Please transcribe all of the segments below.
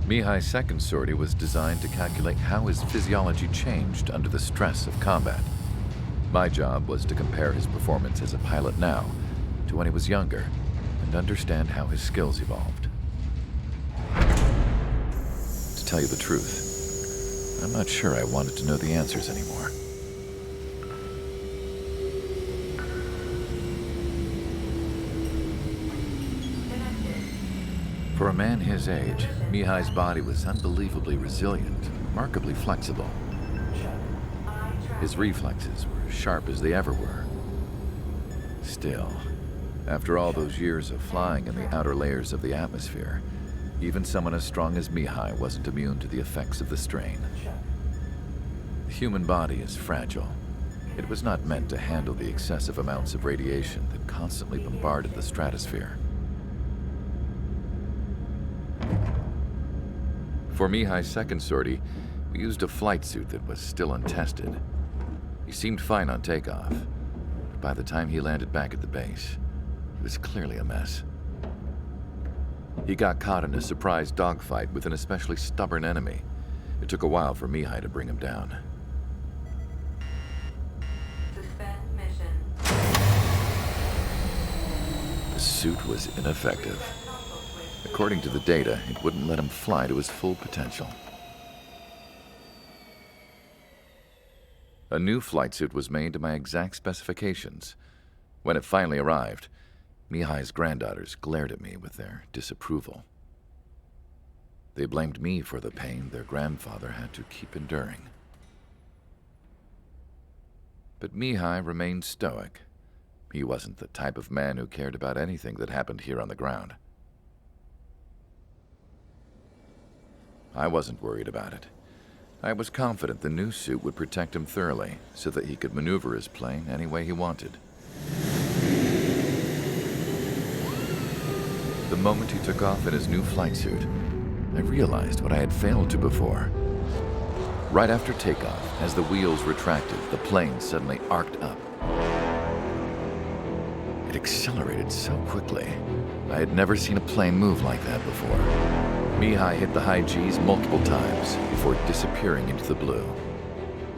Mihai's second sortie was designed to calculate how his physiology changed under the stress of combat. My job was to compare his performance as a pilot now to when he was younger and understand how his skills evolved. To tell you the truth, I'm not sure I wanted to know the answers anymore. For a man his age, Mihai's body was unbelievably resilient, remarkably flexible. His reflexes were as sharp as they ever were. Still, after all those years of flying in the outer layers of the atmosphere, even someone as strong as Mihai wasn't immune to the effects of the strain. The human body is fragile. It was not meant to handle the excessive amounts of radiation that constantly bombarded the stratosphere. For Mihai's second sortie, we used a flight suit that was still untested. He seemed fine on takeoff, but by the time he landed back at the base, he was clearly a mess. He got caught in a surprise dogfight with an especially stubborn enemy. It took a while for Mihai to bring him down. Suspend mission. The suit was ineffective. According to the data, it wouldn't let him fly to his full potential. A new flight suit was made to my exact specifications. When it finally arrived, Mihai's granddaughters glared at me with their disapproval. They blamed me for the pain their grandfather had to keep enduring. But Mihai remained stoic. He wasn't the type of man who cared about anything that happened here on the ground. I wasn't worried about it. I was confident the new suit would protect him thoroughly so that he could maneuver his plane any way he wanted. The moment he took off in his new flight suit, I realized what I had failed to before. Right after takeoff, as the wheels retracted, the plane suddenly arced up. It accelerated so quickly. I had never seen a plane move like that before. Mihai hit the high G's multiple times before disappearing into the blue.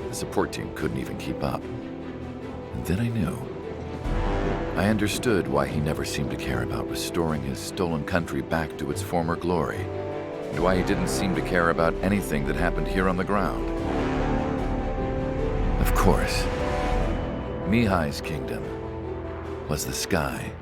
The support team couldn't even keep up. And then I knew. I understood why he never seemed to care about restoring his stolen country back to its former glory, and why he didn't seem to care about anything that happened here on the ground. Of course, Mihai's kingdom was the sky.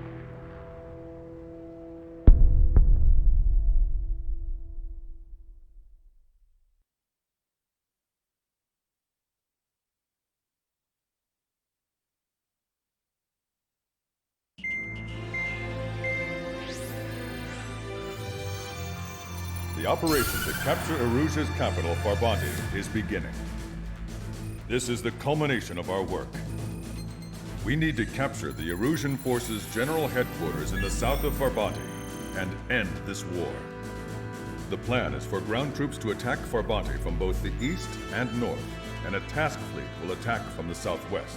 The operation to capture Erusia's capital, Farbanti, is beginning. This is the culmination of our work. We need to capture the Erusian forces' general headquarters in the south of Farbanti and end this war. The plan is for ground troops to attack Farbanti from both the east and north, and a task fleet will attack from the southwest.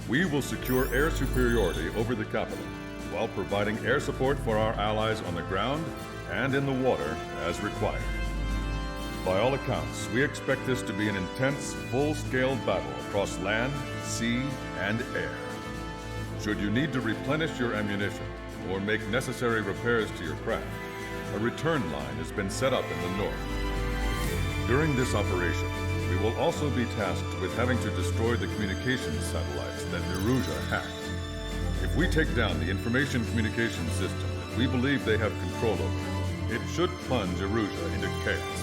We will secure air superiority over the capital, while providing air support for our allies on the ground and in the water as required. By all accounts, we expect this to be an intense, full-scale battle across land, sea, and air. Should you need to replenish your ammunition or make necessary repairs to your craft, a return line has been set up in the north. During this operation, we will also be tasked with having to destroy the communications satellites that Erusia hacked. If we take down the information communication system that we believe they have control over, it should plunge Erusia into chaos.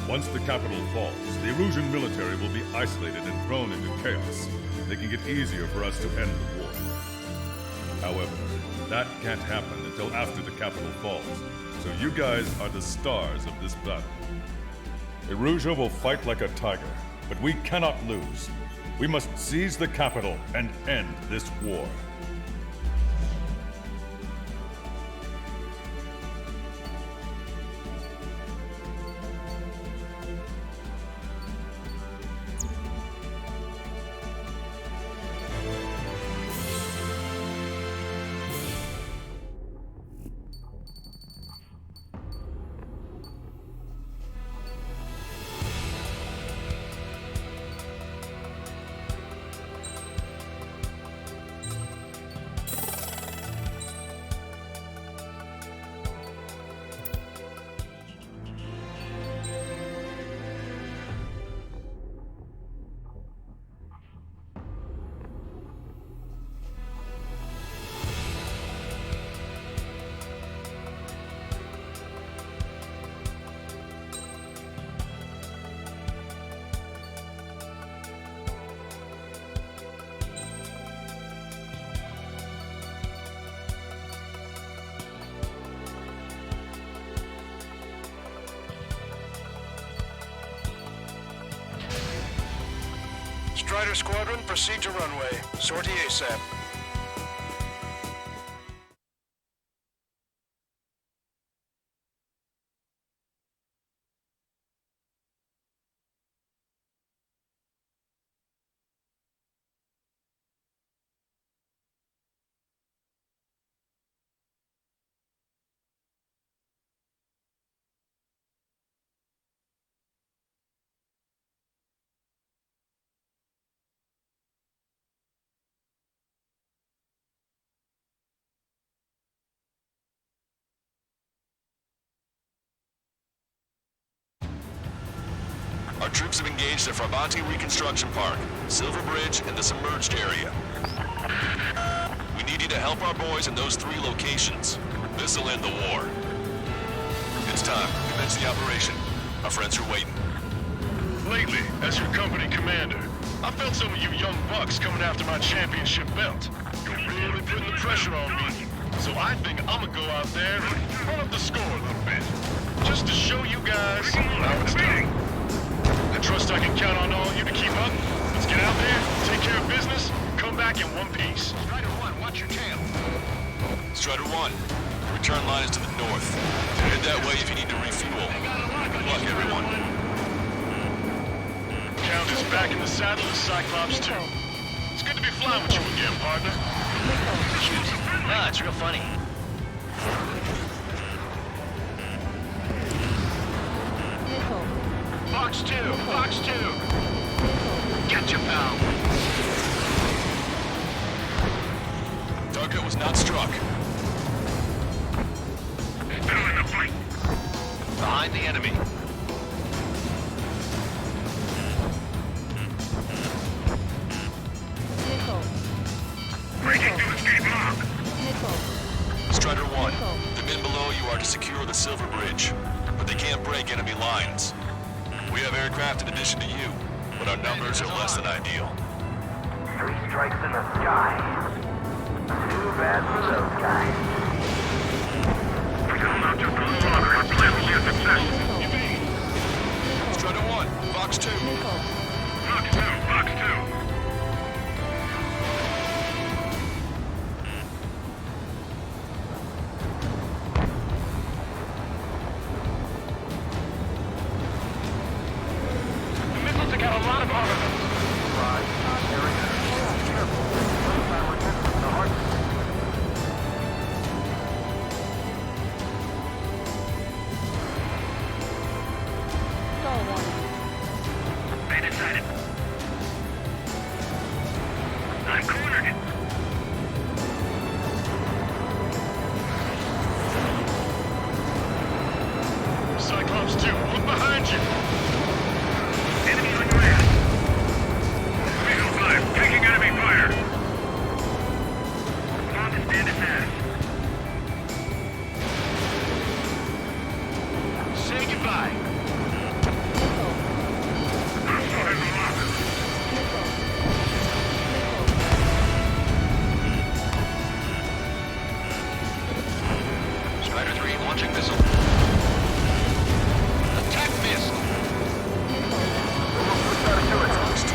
Once the capital falls, the Erusian military will be isolated and thrown into chaos, making it easier for us to end the war. However, that can't happen until after the capital falls, so you guys are the stars of this battle. Erusia will fight like a tiger, but we cannot lose. We must seize the capital and end this war. Strider Squadron, proceed to runway. Sortie ASAP. Our troops have engaged at Farbanti Reconstruction Park, Silver Bridge, and the submerged area. We need you to help our boys in those 3 locations. This'll end the war. It's time. Commence the operation. Our friends are waiting. Lately, as your company commander, I felt some of you young bucks coming after my championship belt. You're really putting the pressure on me. So I think I'm gonna go out there and run up the score a little bit. Just to show you guys how it's done. I trust I can count on all of you to keep up. Let's get out there, take care of business, come back in one piece. Strider 1, watch your tail. Strider 1, the return line is to the north. Head that way if you need to refuel. Good luck, everyone. Count is back in the saddle as Cyclops 2. It's good to be flying with you again, partner. Nah, it's real funny. Fox 2, Fox 2. Get you, pal. Target was not struck. Still in the fight. Behind the enemy. Breaking to escape lock. Strider 1, the men below you are to secure the Silver Bridge, but they can't break enemy lines. We have aircraft in addition to you, but our numbers are less than ideal. 3 strikes in the sky. Too bad for those guys. Not just a little longer. Our plan will be a success. Strider 1, Fox 2. Fox 2, Fox 2. Cyclops 2, look behind you! Enemy on your ass! Visual 5, taking enemy fire! On to stand his ass. Say goodbye! Hostile in the lock! Strider 3, launching missile. Attack missed! Fox 2.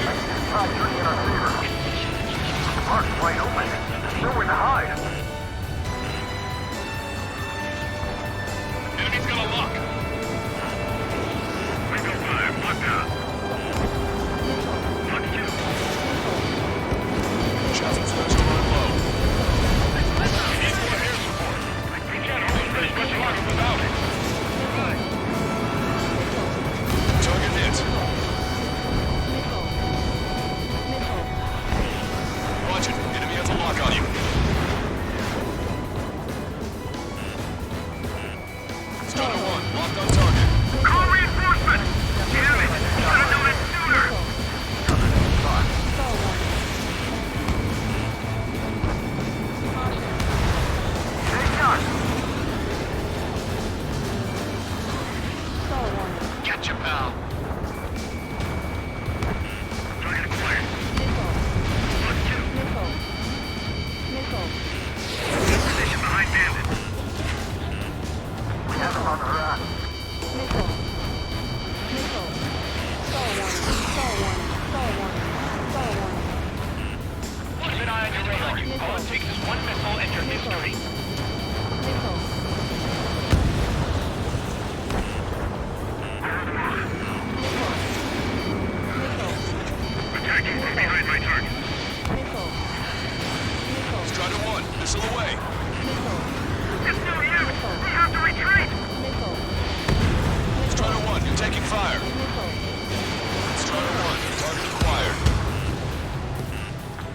Park's wide open. There's nowhere to hide. Enemy's got a lock! Eagle 5, locked down. Fox 2. Chaffin floors are running low. Need more air support. We can't hold this much longer without me. Attacking from behind my target. Strider 1, missile away. It's still here! We have to retreat! Strider 1, you're taking fire. Strider 1, target acquired.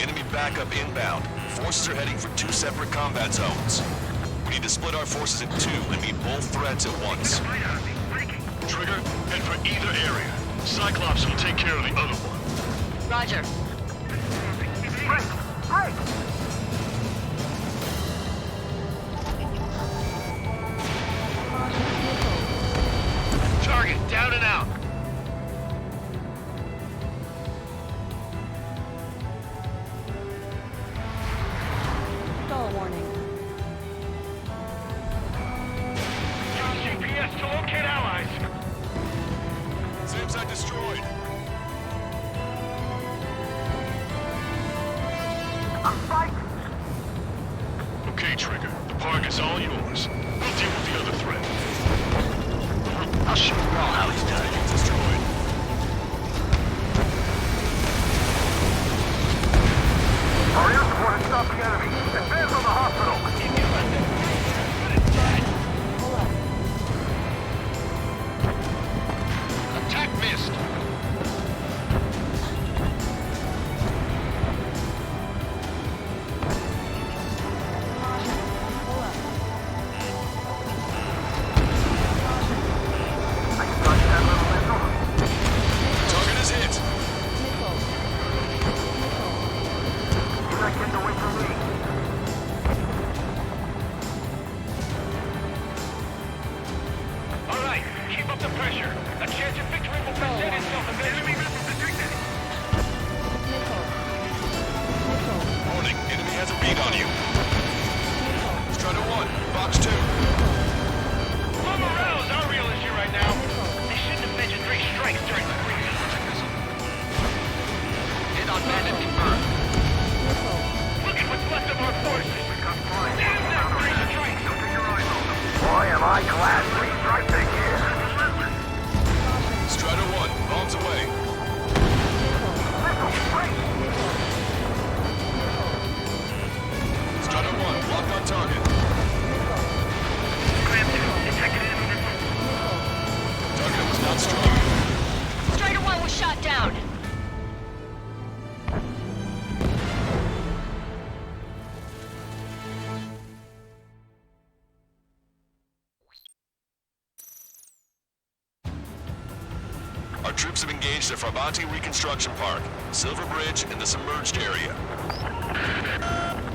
Enemy backup inbound. Forces are heading for 2 separate combat zones. We need to split our forces in 2 and meet both threats at once. Trigger, head for either area. Cyclops will take care of the other one. Roger. Break! Break! Target down and out. Stall warning. Use GPS to locate allies. SAM site destroyed. I'm fighting! Okay, Trigger. The park is all yours. We'll deal with the other threat. I'll show you all how it's done. Destroyed. Our air support has stopped the enemy. Advance on the hospital! Attack missed. I got that little missile. Target is hit. You're not getting away from me. All right, keep up the pressure. A chance of victory will present itself eventually. Warning, enemy has a bead on you. Strider 1, box 2. Low morale is our real issue right now. They shouldn't have mentioned 3 strikes during the briefing. Hit on bandit confirmed. Look at what's left of our forces. Damn that 3 strikes. Boy, am I glad we strike again! Strider 1, bombs away. Missile, break! Strider 1, locked on target. Target was not strong. Strider 1 was shot down. Our troops have engaged at Farbanti Reconstruction Park, Silver Bridge, and the submerged area.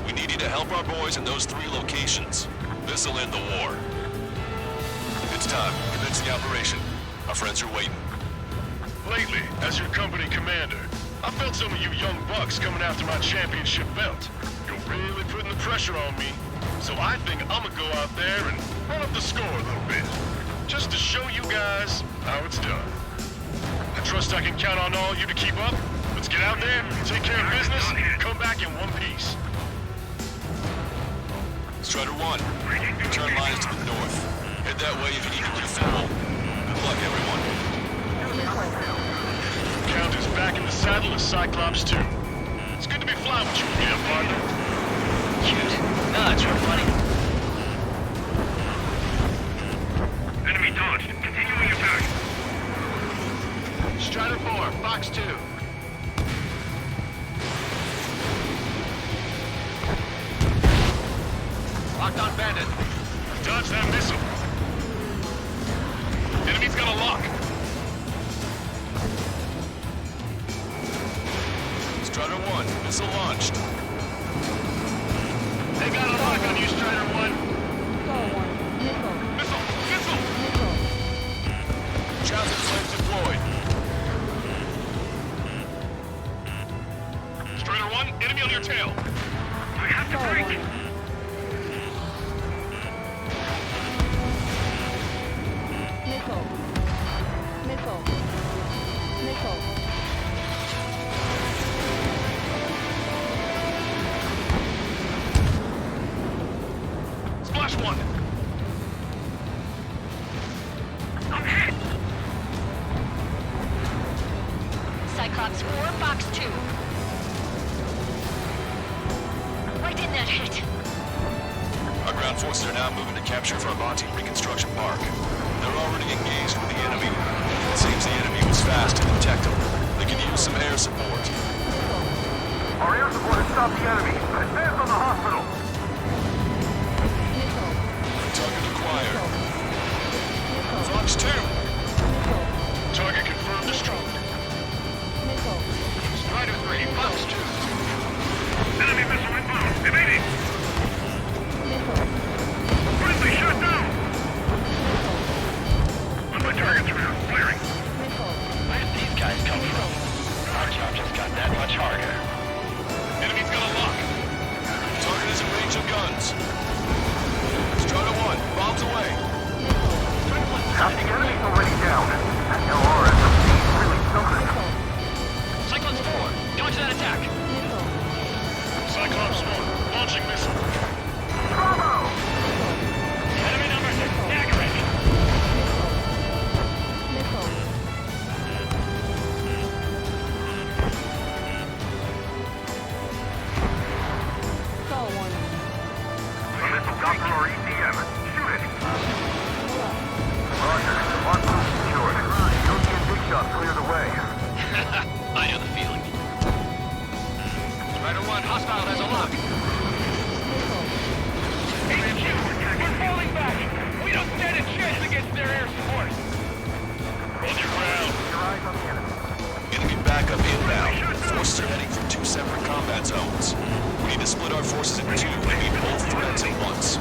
We need you to help our boys in those 3 locations. This'll end the war. It's time. Commence the operation. Our friends are waiting. Lately, as your company commander, I felt some of you young bucks coming after my championship belt. You're really putting the pressure on me. So I think I'm gonna go out there and run up the score a little bit. Just to show you guys how it's done. I trust I can count on all you to keep up. Let's get out there, take care of business, and come back in one piece. Strider 1, return line is to the north. Head that way if you need to refuel. Good luck, everyone. Count is back in the saddle as Cyclops 2. It's good to be flying with you again, partner. Cute. No, it's real funny. Enemy dodged. Continuing attack. Strider 4, Fox 2. Locked on bandit. Dodge that missile. Enemy's got a lock. Strider 1, missile launched. They got a lock on you, Strider 1. Missile! Missile! Chassis flames deployed. Strider 1, enemy on your tail. We have to break. Cyclops 1. I'm hit. Cyclops 4, Fox 2. Right in that hit. Our ground forces are now moving to capture Farbanti Reconstruction Park. They're already engaged with the enemy. It seems the enemy was fast to detect them. They can use some air support. Our air support has stopped the enemy. Advance on the hospital. Target acquired. Fox 2. Target confirmed destroyed. Strider 3, Fox 2. Enemy missile inbound. Evading. Friendly shot down. On my target, Trigger. Clearing. Where'd these guys come from? Our job just got that much harder. Enemy's got a lock. Target is in range of guns. Strider 1, bombs away. Half the enemy's already down. That LRSMC is really something. Cyclones 4, go to that attack. Cyclops 1, launching missile. Bravo! Enemy number 6, staggering. A missile Doppler or ECM. Shoot it. Roger. Mark move secured. Yogi and Big Shot clear the way. I know the feeling. Strider 1, hostile has a lock. HQ, we're falling back. We don't stand a chance against their air support. Hold your ground. Your eyes on the enemy. Enemy backup inbound. Forces are heading for 2 separate combat zones. We need to split our forces into 2 and meet both threats at once.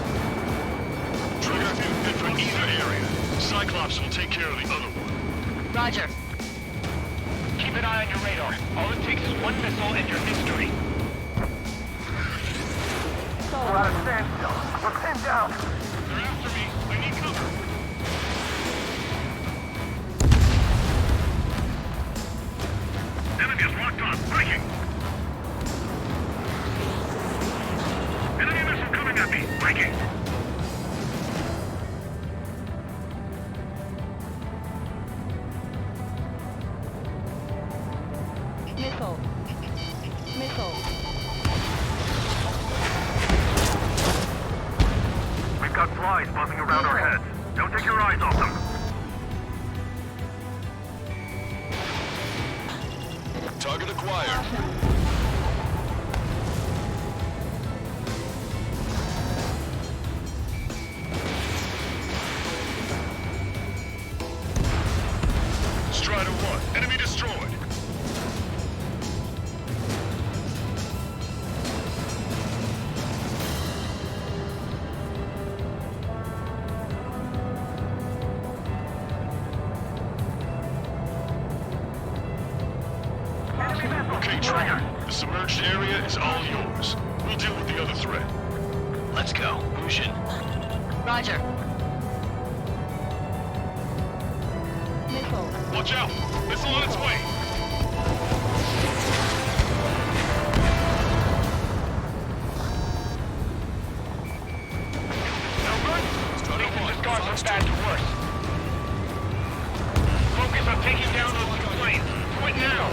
Trigger, hit for either area. Cyclops will take care of the other one. Roger. Keep an eye on your radar. All it takes is one missile and your history. We're out of standstill. We're pinned down. They're after me. I need cover. Enemy is locked on. Breaking. Enemy missile coming at me. Breaking. We've got flies buzzing around our heads. Don't take your eyes off them. Target acquired. Strider 1, enemy destroyed. Okay, Trigger. The submerged area is all yours. We'll deal with the other threat. Let's go. Mushin. Roger. Watch out! Missile on its way! No good? Strider 1, Discard Fox from 2. bad to worse. Focus on taking down those two planes. Do it now!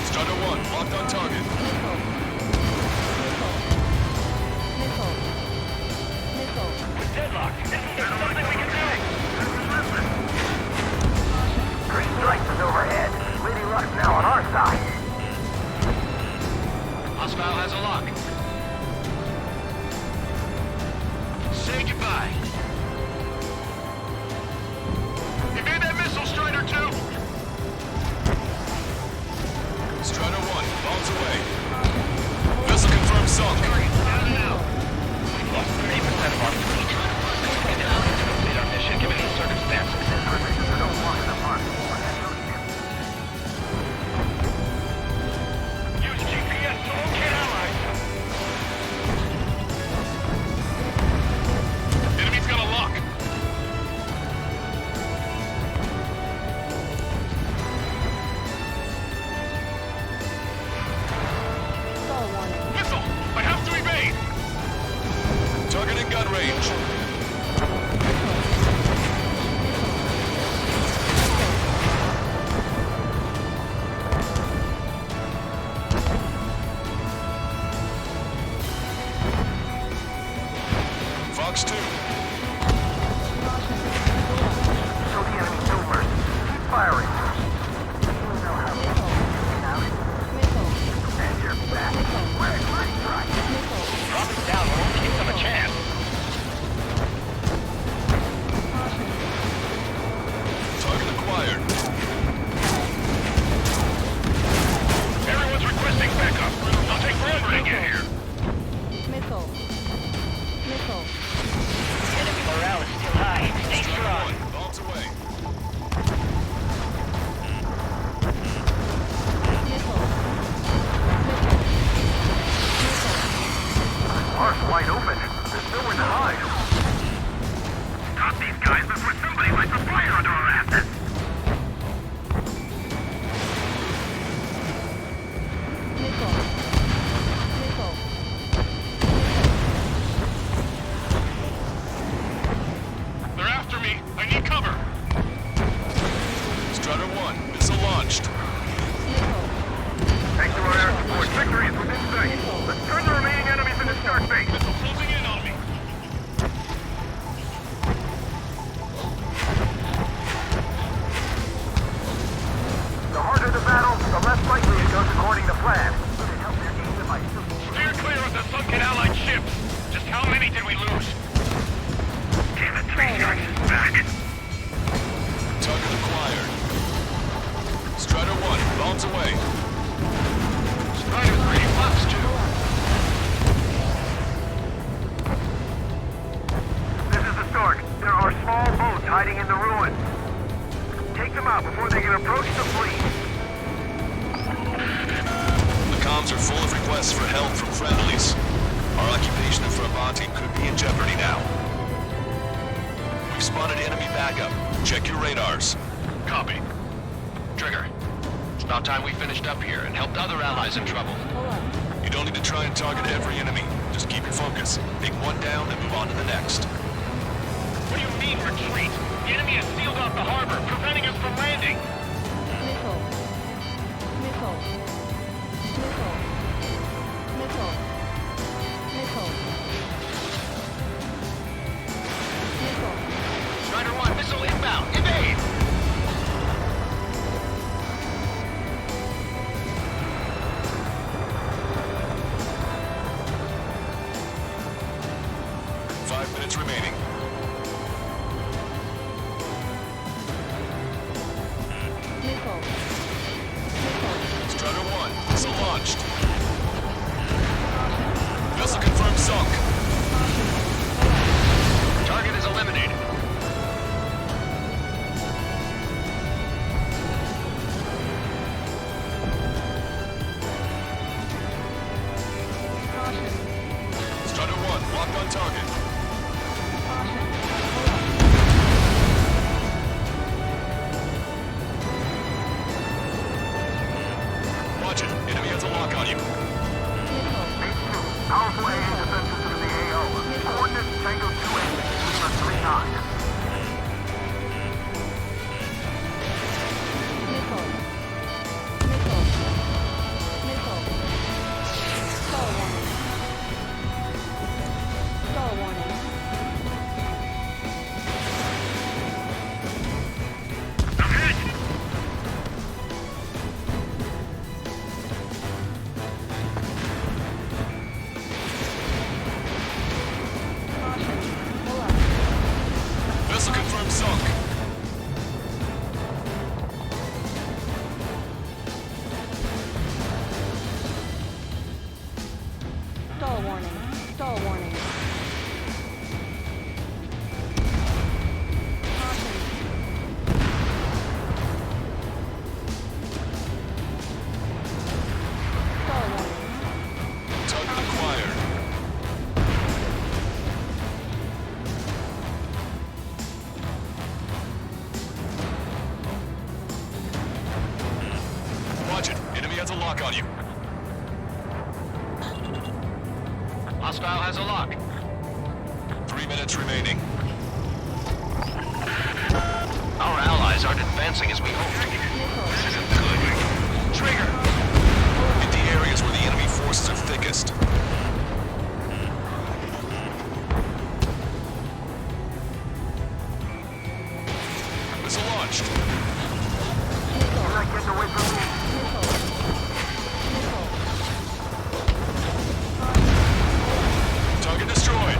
Strider 1, locked on target. With deadlock, there's something we can do! Three strikes is overhead. Lady Luck's now on our side. Hostile has a lock. Say goodbye. Evade that missile, Strider 2! Strider 1, bombs away. Vessel confirmed sunk. We've lost 30% of our fleet. We can now complete our mission given the circumstances. Use GPS to locate allies. Enemy's got a lock. range. Fox 2. Show the enemy no mercy. Keep firing. And you're back. Where's my strike? Drop it down, we'll only give them a chance. Target acquired. Everyone's requesting backup. I'll take forever to get here. Enemy morale is still high. Stay strong. Bombs away. Park's wide open. There's nowhere to hide. Stop these guys before somebody lights a fire under our asses. They're after me. I need cover. Strider 1, missile launched. Thanks to our air support, victory is within sight. Let's turn the remaining enemies into start base. They're closing in on me. The harder the battle, the less likely it goes according to plan. Steer clear of the sunken Allied ships. Just how many did we lose? Damn it, 3 shots is back. Target acquired. Strider 1, bombs away. Strider 3, Fox 2. This is the Stork. There are small boats hiding in the ruins. Take them out before they can approach the fleet. The comms are full of requests for help from friendlies. Our occupation of Farbanti could be in jeopardy now. We've spotted enemy backup. Check your radars. Copy. Trigger. It's about time we finished up here and helped other allies in trouble. You don't need to try and target every enemy. Just keep your focus. Take one down and move on to the next. What do you mean, retreat? The enemy has sealed off the harbor, preventing us from landing. Strider 1, missile inbound. Evade! Five minutes remaining. Strider 1, missile launched. Vessel confirmed sunk. Target is eliminated. Strider 1, locked on target. Watch it. Enemy has a lock on you. Powerful AA defense system in the AO. Coordinates Tango 2-8, Lima 3-9. Vessel confirmed sunk. Stall warning. Stall warning. Stall warning. Target acquired. Watch it. Enemy has a lock on you. Hostile has a lock. 3 30 minutes remaining. Our allies aren't advancing as we hoped. This isn't good. Trigger! Hit the areas where the enemy forces are thickest. Missile launched. You're not getting away from me. Target destroyed.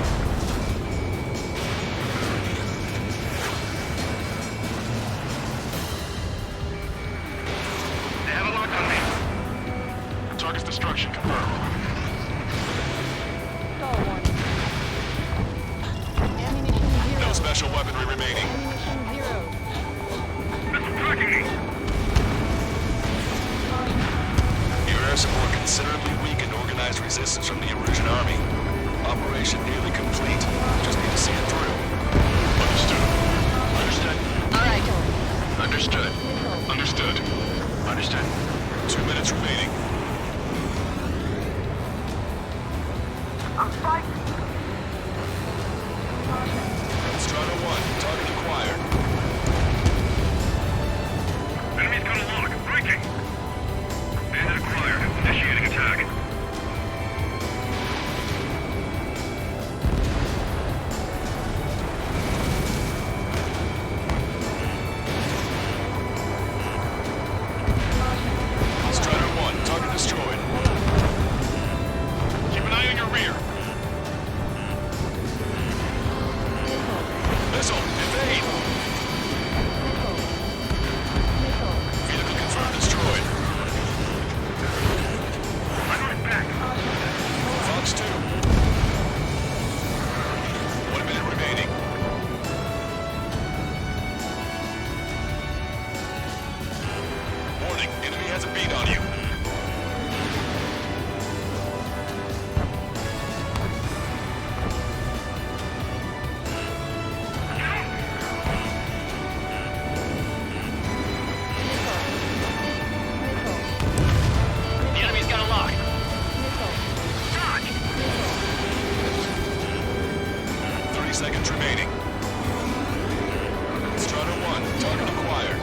They have a lock on me. Target's destruction confirmed. Stall warning. Ammunition 0. No special weaponry remaining. Ammunition 0. Missile tracking me. Your air support considerably weakened organized resistance from the Erusian army. Operation nearly complete. Just need to see it through. Understood. Understood. Alright. Understood. Understood. Understood. 2 minutes remaining. I'm fighting. Strata 1, target acquired. Enemy's got a lock. Breaking. Bandit acquired. Initiating attack. Strata 1, target destroyed. Keep an eye on your rear. Missile, evade! Vehicle confirmed destroyed. I'm on back. Fox 2. 1 minute remaining. Warning, enemy has a beat on you. The enemy's got a lock. 30 seconds remaining. Strata 1, target acquired.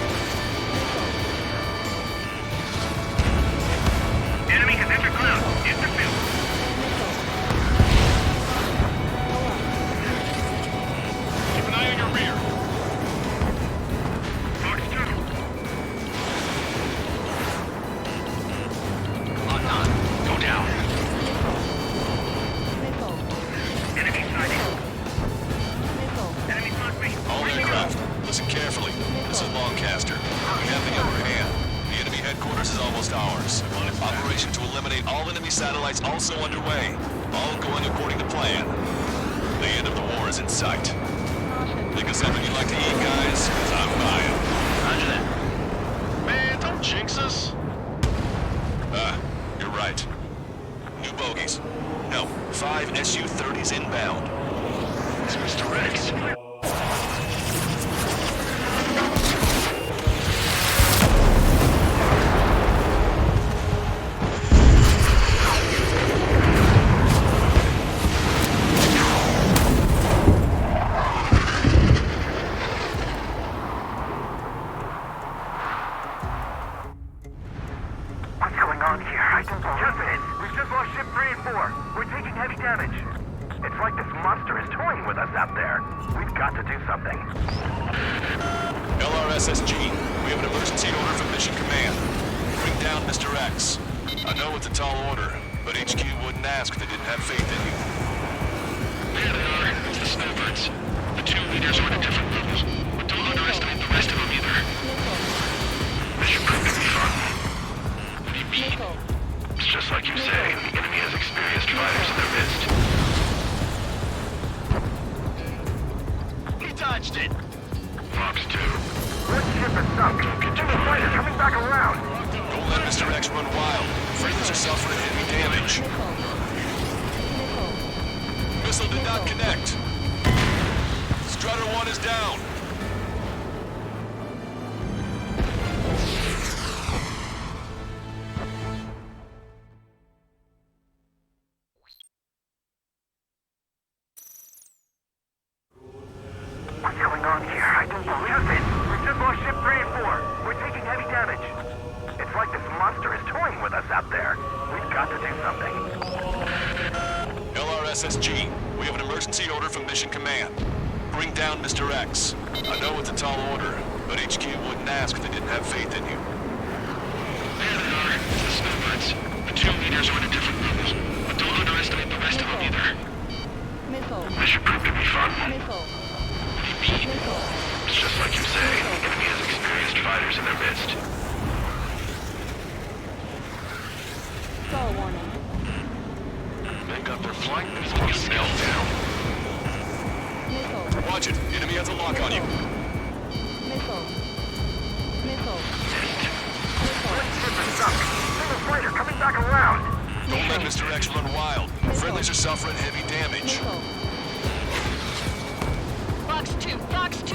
Enemy has entered cloud. Interfield. Keep an eye on your rear. Fox 2. Locked on. Go down. Enemy sighting. Enemy spot me. All aircraft, listen carefully. This is Lancaster. We have the upper hand. The enemy headquarters is almost ours. Operation to eliminate all enemy satellites also underway. All going according to plan. The end of the war is in sight. Think of something you'd like to eat, guys? 'Cause I'm buying. Roger that. Man, don't jinx us. You're right. New bogeys. No, 5 Su-30s inbound. It's Mr. Rex. What's going on here? I don't know. Justin, we've just lost ship 3 and 4. We're taking heavy damage. It's like this monster is toying with us out there. We've got to do something. LRSSG, we have an emergency order from Mission Command. Bring down Mr. X. I know it's a tall order, but HQ wouldn't ask if they didn't have faith in you. There they are. It's the snowbirds. The 2 leaders are at a different level. But don't underestimate the rest of them either. Mission proved to be fun. What do you mean? It's just like you say. The enemy has experienced fighters in their midst. He dodged it. Fox 2. One ship is sunk. Enemy fighter coming back around. Don't let Mr. X run wild. Freighters are suffering heavy damage. Missile did not connect. Strutter 1 is down. SSG. We have an emergency order from Mission Command. Bring down Mr. X. I know it's a tall order, but HQ wouldn't ask if they didn't have faith in you. There they are. It's the snowbirds. The two leaders are at a different level. But don't underestimate the rest of them either. Missile. This should prove to be fun. Missile. What do you mean? Missile. It's just like you say. Enemy has experienced fighters in their midst. Star warning. They got their flank fucking nailed down. Missile. Watch it. Enemy has a lock on you. Missile. Missile. Ship is sunk. Single fighter coming back around. Don't let Mr. X run wild. Friendlies are suffering heavy damage. Missile. Fox 2, Fox 2.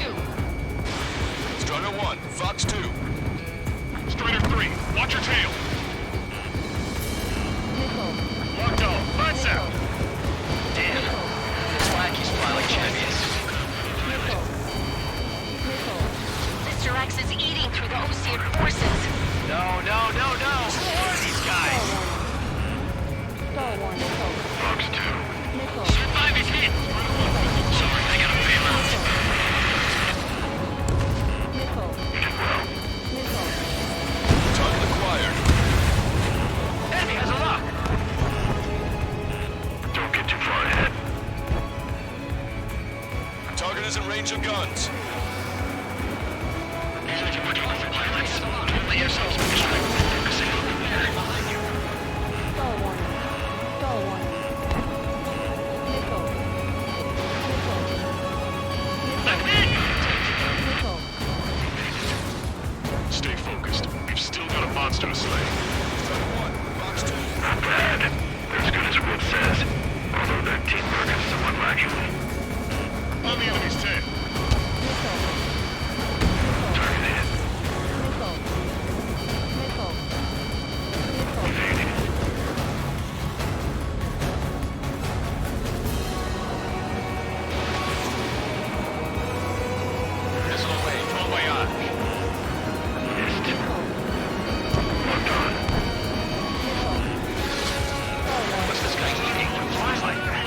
Strider 1, Fox 2. Strider 3, watch your tail. Missile. Locked on. Lights out. Damn. Those lackeys fly like champions. Missile. Missile. Mr. X is eating through the Osean forces. No. Who are these guys? Star warning. Missile. Fox 2. Missile. Survive is hit. Sorry, I gotta bail out. Missile. Well, Missile. Target acquired. Enemy has a lock. don't get too far ahead. Target is in range of guns. Even if you put your other pilots, don't let yourselves be distracted. Focus in on the bear. Star warning. Star warning. Missile. Missile. Let me in. Missile. Stay focused. We've still got a monster to slay. Strider 1, Fox 2. Not bad. They're as good as Wood says. Although their teamwork is somewhat lacking. On the enemy's tail. Missile. Target hit. Missile. Missile. Missile. Evading. Missile away. Bon voyage. Missed. Locked on. What's this guy eating? What flies like that?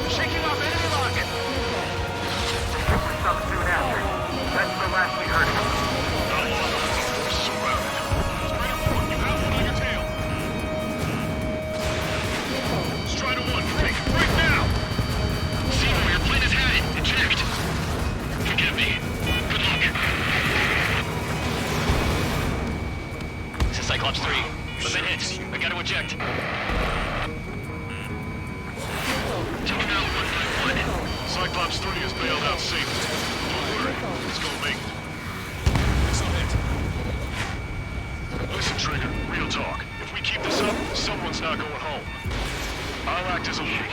Shaking off enemy rocket. Hopefully some soon after. That's the last we heard of him. Surrounded. Strider 1, you have one on your tail. Strider 1, break now! See where your plane is headed. Eject. Forgive me. Good luck. This is Cyclops 3. I've been hit. I gotta eject. Taking out 191. Cyclops 3 is bailed out safely. Don't worry. Let's go make it. Missile hit. Listen, Trigger, real talk. If we keep this up, someone's not going home. I'll act as a lead.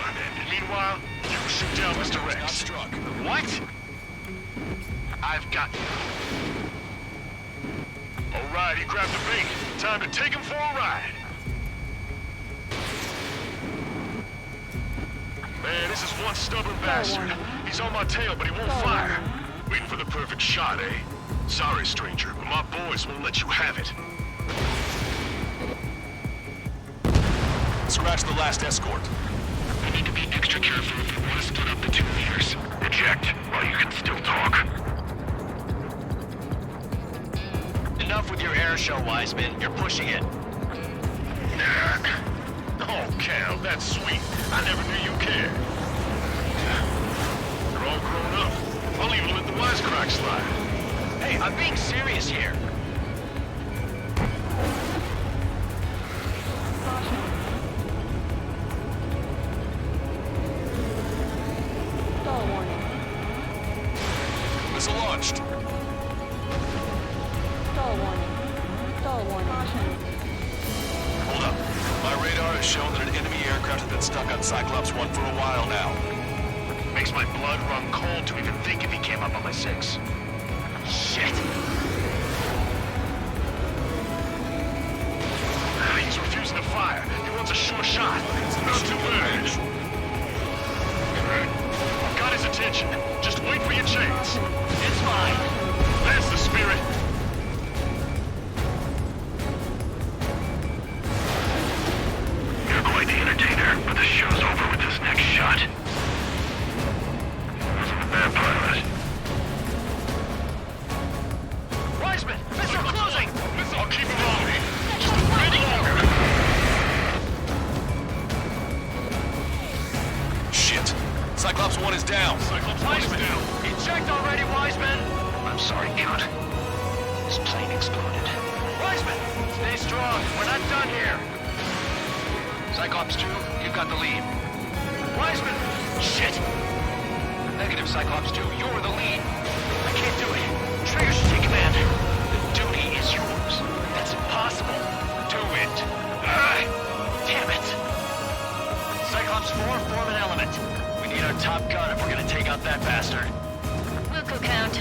Meanwhile, you shoot down Mr. Not Rex. struck. What? I've got you. All right, he grabbed the bait. Time to take him for a ride. Man, this is one stubborn bastard. He's on my tail, but he won't fire. Waiting for the perfect shot, eh? Sorry, stranger, but my boys won't let you have it. Scratch the last escort. We need to be extra careful if we want to split up the two leaders. Eject while you can still talk. Enough with your air show, Wiseman. You're pushing it. Oh, Cal, that's sweet. I never knew you cared. You're all grown up. I'll even let the wisecrack slide. Hey, I'm being serious here. Star warning. Missile launched. Star warning. Star warning. Hold up. My radar has shown that an enemy aircraft has been stuck on Cyclops 1 for a while now. Makes my blood run cold to even think if he came up on my 6. Shit. He's refusing to fire. He wants a sure shot. Not too bad. Got his attention. Just wait for your chance. It's mine. That's the spirit. You're quite the entertainer, but down. Cyclops Wiseman down. Eject already, Wiseman! I'm sorry, Count. This plane exploded. Wiseman! Stay strong. We're not done here. Cyclops 2, you've got the lead. Wiseman! Shit! Negative, Cyclops 2. You're the lead. I can't do it. Trigger should take command. The duty is yours. That's impossible. Do it. Damn it. Cyclops 4, form an element. We need our top gun if we're gonna take out that bastard. Wilco Count.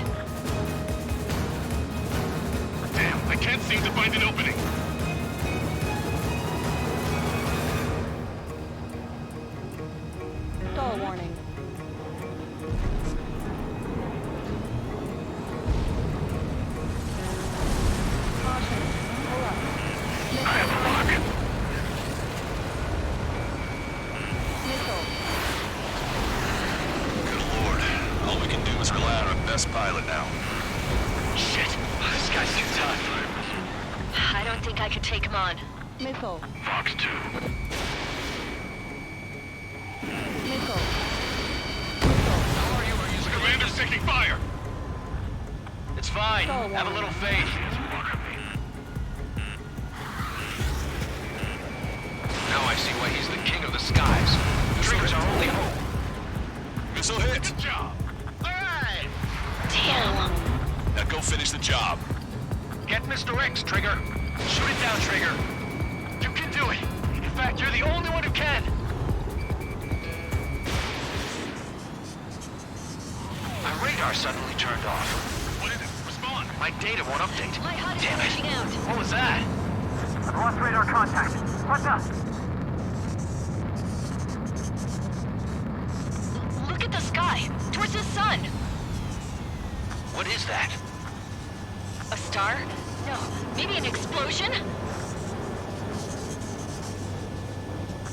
Damn, I can't seem to find an opening. Stall warning. Caution. Pull up. I have a lock. Missile. Good lord. All we can do is rely on our best pilot now. Shit! This guy's too tough. I don't think I could take him on. Missile. Fox 2. Missile. How are you? Are you The commander's taking fire. It's fine. Stall Have a warning. little faith. Now I see why he's the king of the skies. Trigger's our only hope. Missile hit. Good job. Alright! Damn. Now go finish the job. Get Mr. X, Trigger. Shoot it down, Trigger. You can do it. In fact, you're the only one who can. My radar suddenly turned off. What is it? Respond. My data won't update. My HUD is Damn it. glitching out. What was that? I've lost radar contact. What's up? Look at the sky. Towards the sun. What is that? A star? No. Maybe an explosion?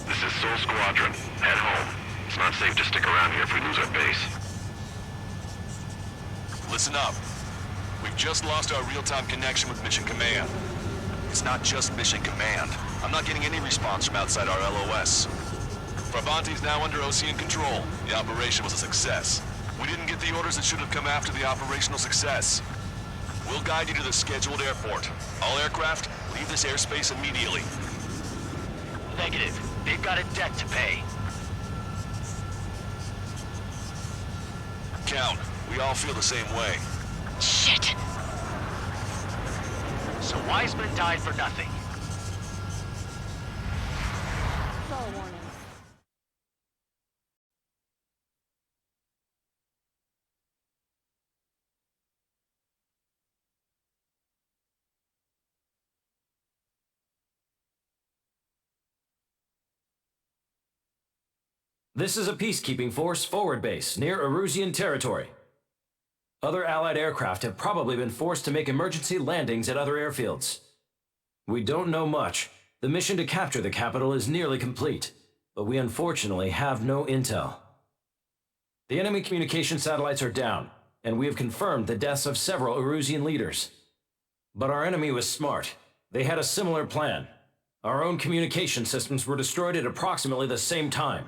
This is Soul Squadron. Head home. It's not safe to stick around here if we lose our base. Listen up. We've just lost our real-time connection with Mission Command. It's not just Mission Command. I'm not getting any response from outside our LOS. Farbanti's now under Osean control. The operation was a success. We didn't get the orders that should have come after the operational success. We'll guide you to the scheduled airport. All aircraft, leave this airspace immediately. Negative. They've got a debt to pay. Count, we all feel the same way. Shit. So Wiseman died for nothing. Stall warning. This is a peacekeeping force forward base near Erusian territory. Other Allied aircraft have probably been forced to make emergency landings at other airfields. We don't know much. The mission to capture the capital is nearly complete, but we unfortunately have no intel. The enemy communication satellites are down, and we have confirmed the deaths of several Erusian leaders. But our enemy was smart. They had a similar plan. Our own communication systems were destroyed at approximately the same time.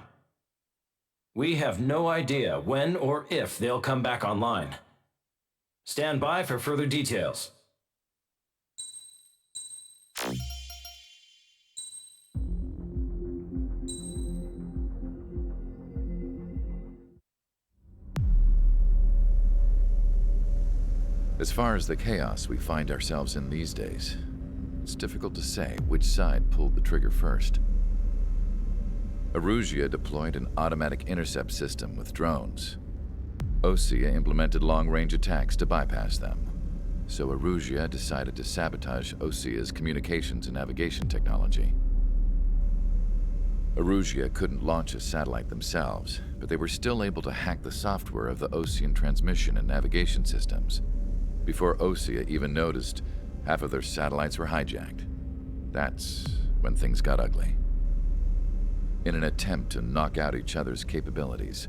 We have no idea when or if they'll come back online. Stand by for further details. As far as the chaos we find ourselves in these days, it's difficult to say which side pulled the trigger first. Erusia deployed an automatic intercept system with drones. Osea implemented long-range attacks to bypass them. So Erusia decided to sabotage Osea's communications and navigation technology. Erusia couldn't launch a satellite themselves, but they were still able to hack the software of the Osean transmission and navigation systems. Before Osea even noticed, half of their satellites were hijacked. That's when things got ugly. In an attempt to knock out each other's capabilities,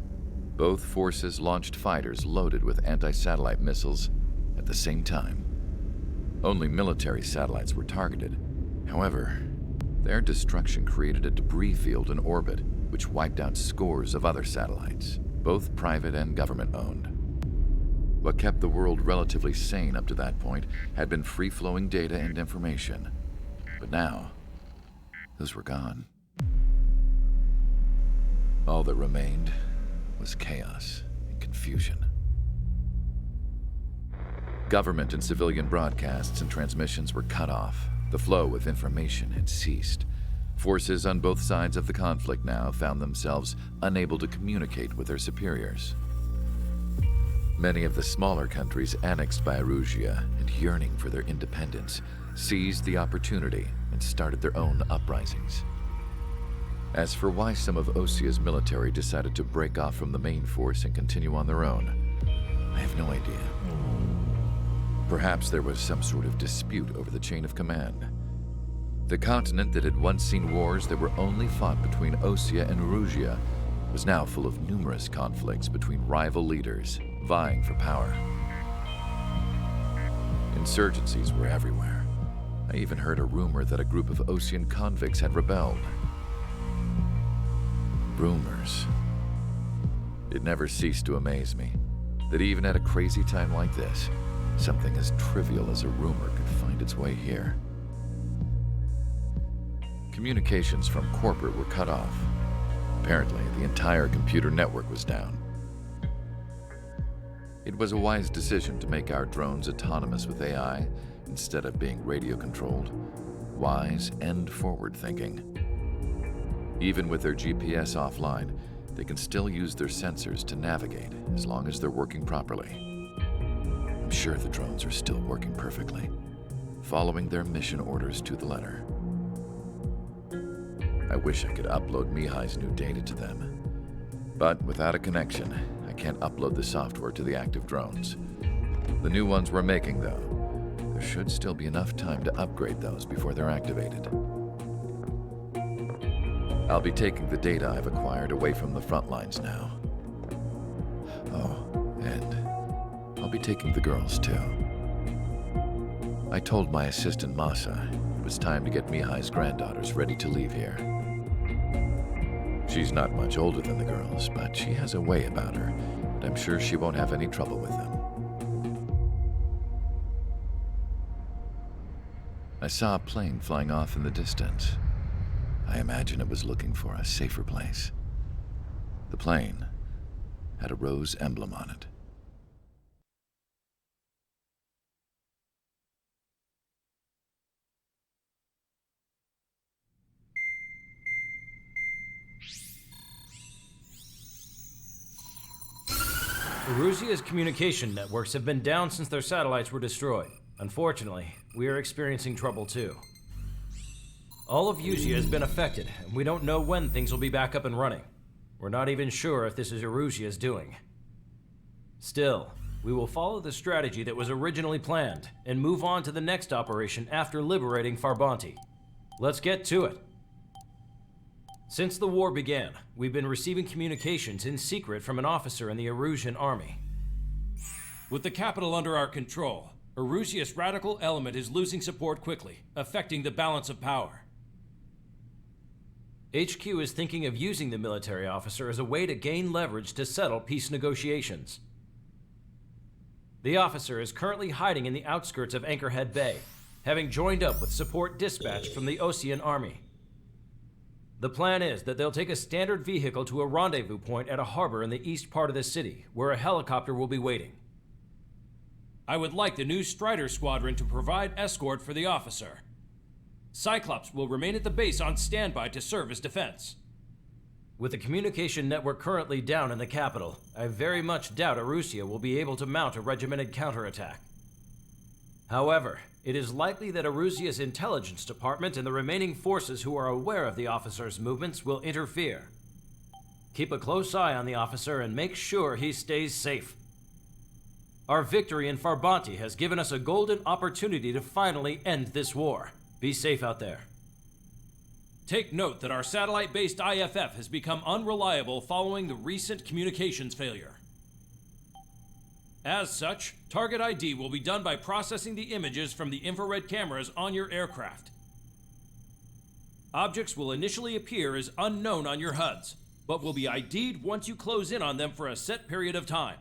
both forces launched fighters loaded with anti-satellite missiles at the same time. Only military satellites were targeted. However, their destruction created a debris field in orbit, which wiped out scores of other satellites. both private and government-owned. What kept the world relatively sane up to that point had been free-flowing data and information. But now, those were gone. All that remained was chaos and confusion. Government and civilian broadcasts and transmissions were cut off. The flow of information had ceased. Forces on both sides of the conflict now found themselves unable to communicate with their superiors. Many of the smaller countries annexed by Erusia and yearning for their independence seized the opportunity and started their own uprisings. As for why some of Osia's military decided to break off from the main force and continue on their own, I have no idea. Perhaps there was some sort of dispute over the chain of command. The continent that had once seen wars that were only fought between Osia and Erusia was now full of numerous conflicts between rival leaders vying for power. Insurgencies were everywhere. I even heard a rumor that a group of Osian convicts had rebelled. Rumors. It never ceased to amaze me that even at a crazy time like this, something as trivial as a rumor could find its way here. Communications from corporate were cut off. Apparently, the entire computer network was down. It was a wise decision to make our drones autonomous with AI instead of being radio-controlled. Wise and forward-thinking. Even with their GPS offline, they can still use their sensors to navigate as long as they're working properly. I'm sure the drones are still working perfectly, following their mission orders to the letter. I wish I could upload Mihai's new data to them. But without a connection, I can't upload the software to the active drones. The new ones we're making, though, there should still be enough time to upgrade those before they're activated. I'll be taking the data I've acquired away from the front lines now. Oh, and I'll be taking the girls, too. I told my assistant Masa it was time to get Mihai's granddaughters ready to leave here. She's not much older than the girls, but she has a way about her, and I'm sure she won't have any trouble with them. I saw a plane flying off in the distance. I imagine it was looking for a safer place. The plane had a rose emblem on it. Erusia's communication networks have been down since their satellites were destroyed. Unfortunately, we are experiencing trouble too. All of Usia has been affected, and we don't know when things will be back up and running. We're not even sure if this is Erusia's doing. Still, we will follow the strategy that was originally planned and move on to the next operation after liberating Farbanti. Let's get to it. Since the war began, we've been receiving communications in secret from an officer in the Erusian army. With the capital under our control, Erusia's radical element is losing support quickly, affecting the balance of power. HQ is thinking of using the military officer as a way to gain leverage to settle peace negotiations. The officer is currently hiding in the outskirts of Anchorhead Bay, having joined up with support dispatched from the Osian army. The plan is that they'll take a standard vehicle to a rendezvous point at a harbor in the east part of the city, where a helicopter will be waiting. I would like the new Strider Squadron to provide escort for the officer. Cyclops will remain at the base on standby to serve as defense. With the communication network currently down in the capital, I very much doubt Erusia will be able to mount a regimented counterattack. However, it is likely that Erusia's intelligence department and the remaining forces who are aware of the officer's movements will interfere. Keep a close eye on the officer and make sure he stays safe. Our victory in Farbanti has given us a golden opportunity to finally end this war. Be safe out there. Take note that our satellite-based IFF has become unreliable following the recent communications failure. As such, target ID will be done by processing the images from the infrared cameras on your aircraft. Objects will initially appear as unknown on your HUDs, but will be ID'd once you close in on them for a set period of time.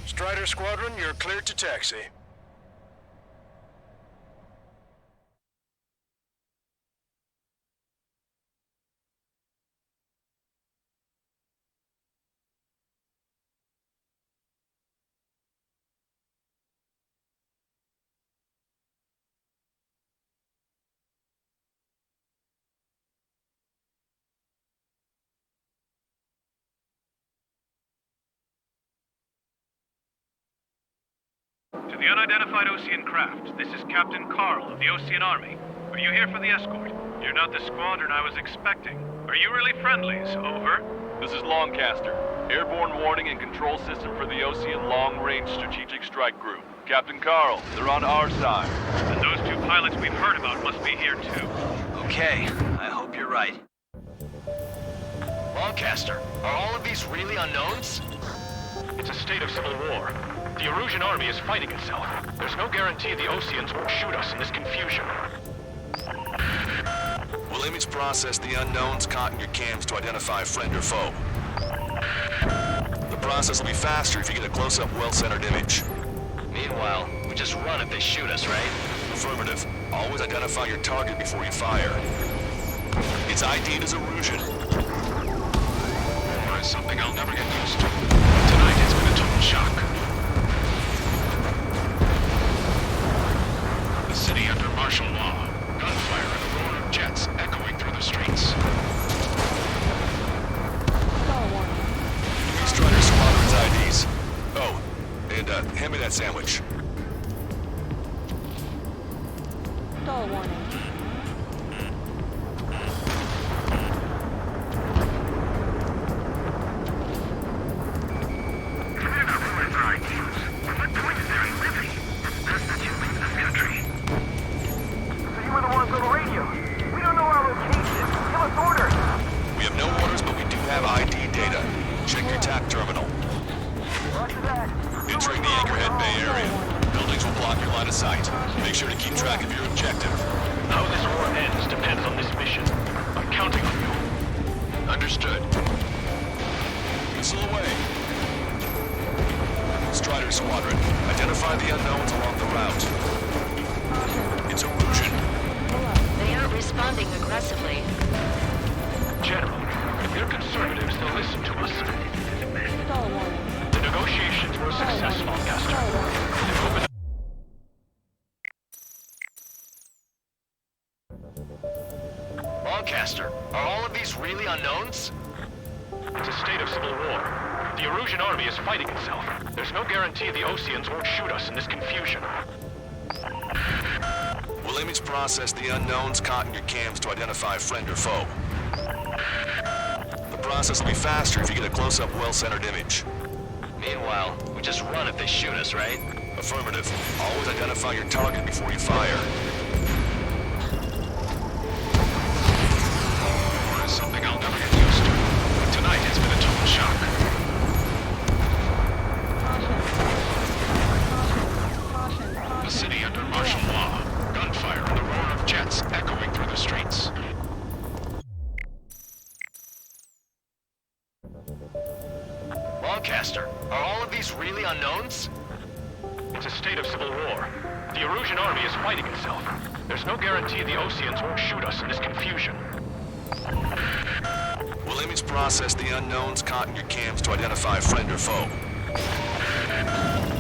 Strider Squadron, you're cleared to taxi. To the unidentified Osean craft, this is Captain Carl of the Osean Army. Are you here for the escort? You're not the squadron I was expecting. Are you really friendlies? Over. This is Longcaster. Airborne warning and control system for the Osean Long Range Strategic Strike Group. Captain Carl, they're on our side. And those two pilots we've heard about must be here too. Okay, I hope you're right. Longcaster, are all of these really unknowns? It's a state of civil war. The Erusian army is fighting itself. There's no guarantee the Oseans won't shoot us in this confusion. We'll image process the unknowns caught in your cams to identify friend or foe. The process will be faster if you get a close-up, well-centered image. Meanwhile, we just run if they shoot us, right? Affirmative. Always identify your target before you fire. It's ID'd as Erusian. War is something I'll never get used to. Tonight it's been a total shock. The city under martial law. Gunfire and the roar of jets echoing through the streets. Stall warning. Strider Squadron's IDs. Oh, and hand me that sandwich. Stall warning. Longcaster, are all of these really unknowns? It's a state of civil war. The Erusian army is fighting itself. There's no guarantee the Oseans won't shoot us in this confusion. We'll image process the unknowns caught in your cams to identify friend or foe. The process will be faster if you get a close-up, well-centered image. Meanwhile, we just run if they shoot us, right? Affirmative. Always identify your target before you fire. It's something I'll never get used to. But tonight it's been a total shock. The city under martial law. Gunfire and the roar of jets echoing through the streets. Lancaster, are all of these really unknowns? It's a state of civil war. The Erusian army is fighting itself. There's no guarantee the Oseans won't shoot us in this confusion. We'll image process the unknowns caught in your cams to identify friend or foe.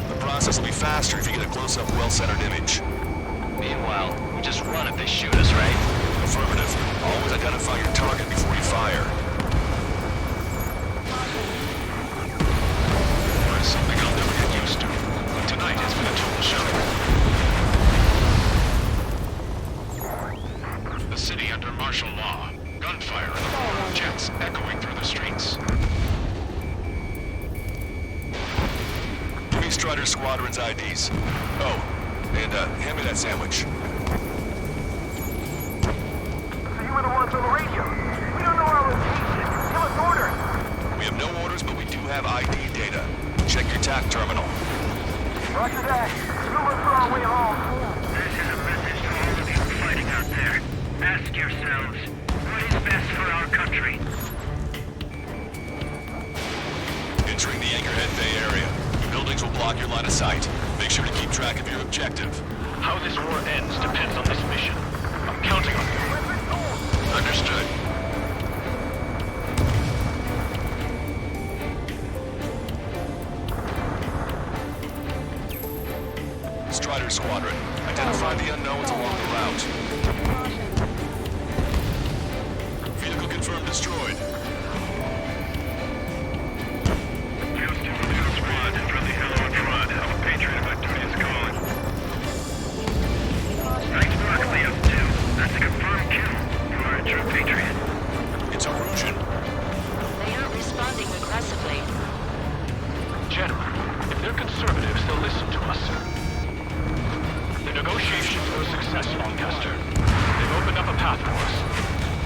The process will be faster if you get a close-up, well-centered image. Meanwhile, we just run if they shoot us, right? Affirmative. Always identify your target before you fire. It's something I'll never get used to. But tonight it's been a total shock. The city under martial law. Gunfire and the roar of jets echoing through the streets. Give me Strider Squadron's IDs. Oh, and hand me that sandwich. So you were the ones on the radio. We don't know our location. Give us orders. We have no orders, but we do have ID data. Check your TAC terminal. Roger that. We'll look for our way home. This is a message to all of you fighting out there. Ask yourselves, what is best for our country? Entering the Anchorhead Bay area. The buildings will block your line of sight. Make sure to keep track of your objective. How this war ends depends on this mission. I'm counting on you. Understood. Strider Squadron, identify the unknowns along the route. Vehicle confirmed destroyed. Houston, Blue Squad is really hell on front. Our Patriot Victory is calling. Nice work, Leo 2. That's a confirmed kill. You are a true Patriot. It's Erusian. They aren't responding aggressively. General, if they're conservatives, they'll listen to us. The negotiations were a success, Lancaster. They've opened up a path for us.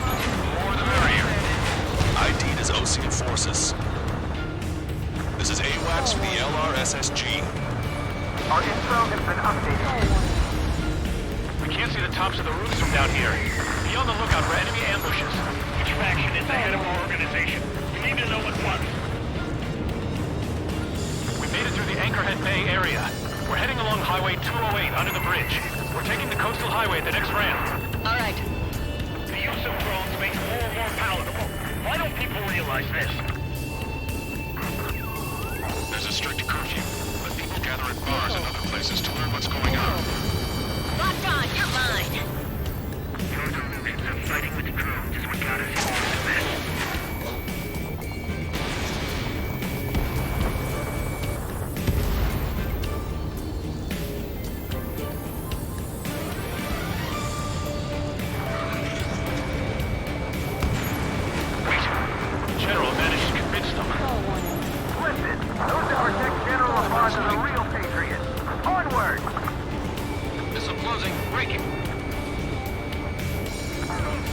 The more the merrier. ID'd as Osean Forces. This is AWACS for the LRSSG. Our info has been updated. We can't see the tops of the roofs from down here. Be on the lookout for enemy ambushes. Which faction is ahead of our organization? We need to know at once. We made it through the Anchorhead Bay area. We're heading along Highway 208 under the bridge. We're taking the coastal highway at the next ramp. All right. The use of drones makes war more palatable. Why don't people realize this? There's a strict curfew, but people gather at bars and other places to learn what's going on. Locked on, you're mine. Your delusions of fighting with drones is what got us into this. General managed to convince them. Listen, those that protect General LaFond are the real patriots. Onward! Missile closing. Breaking.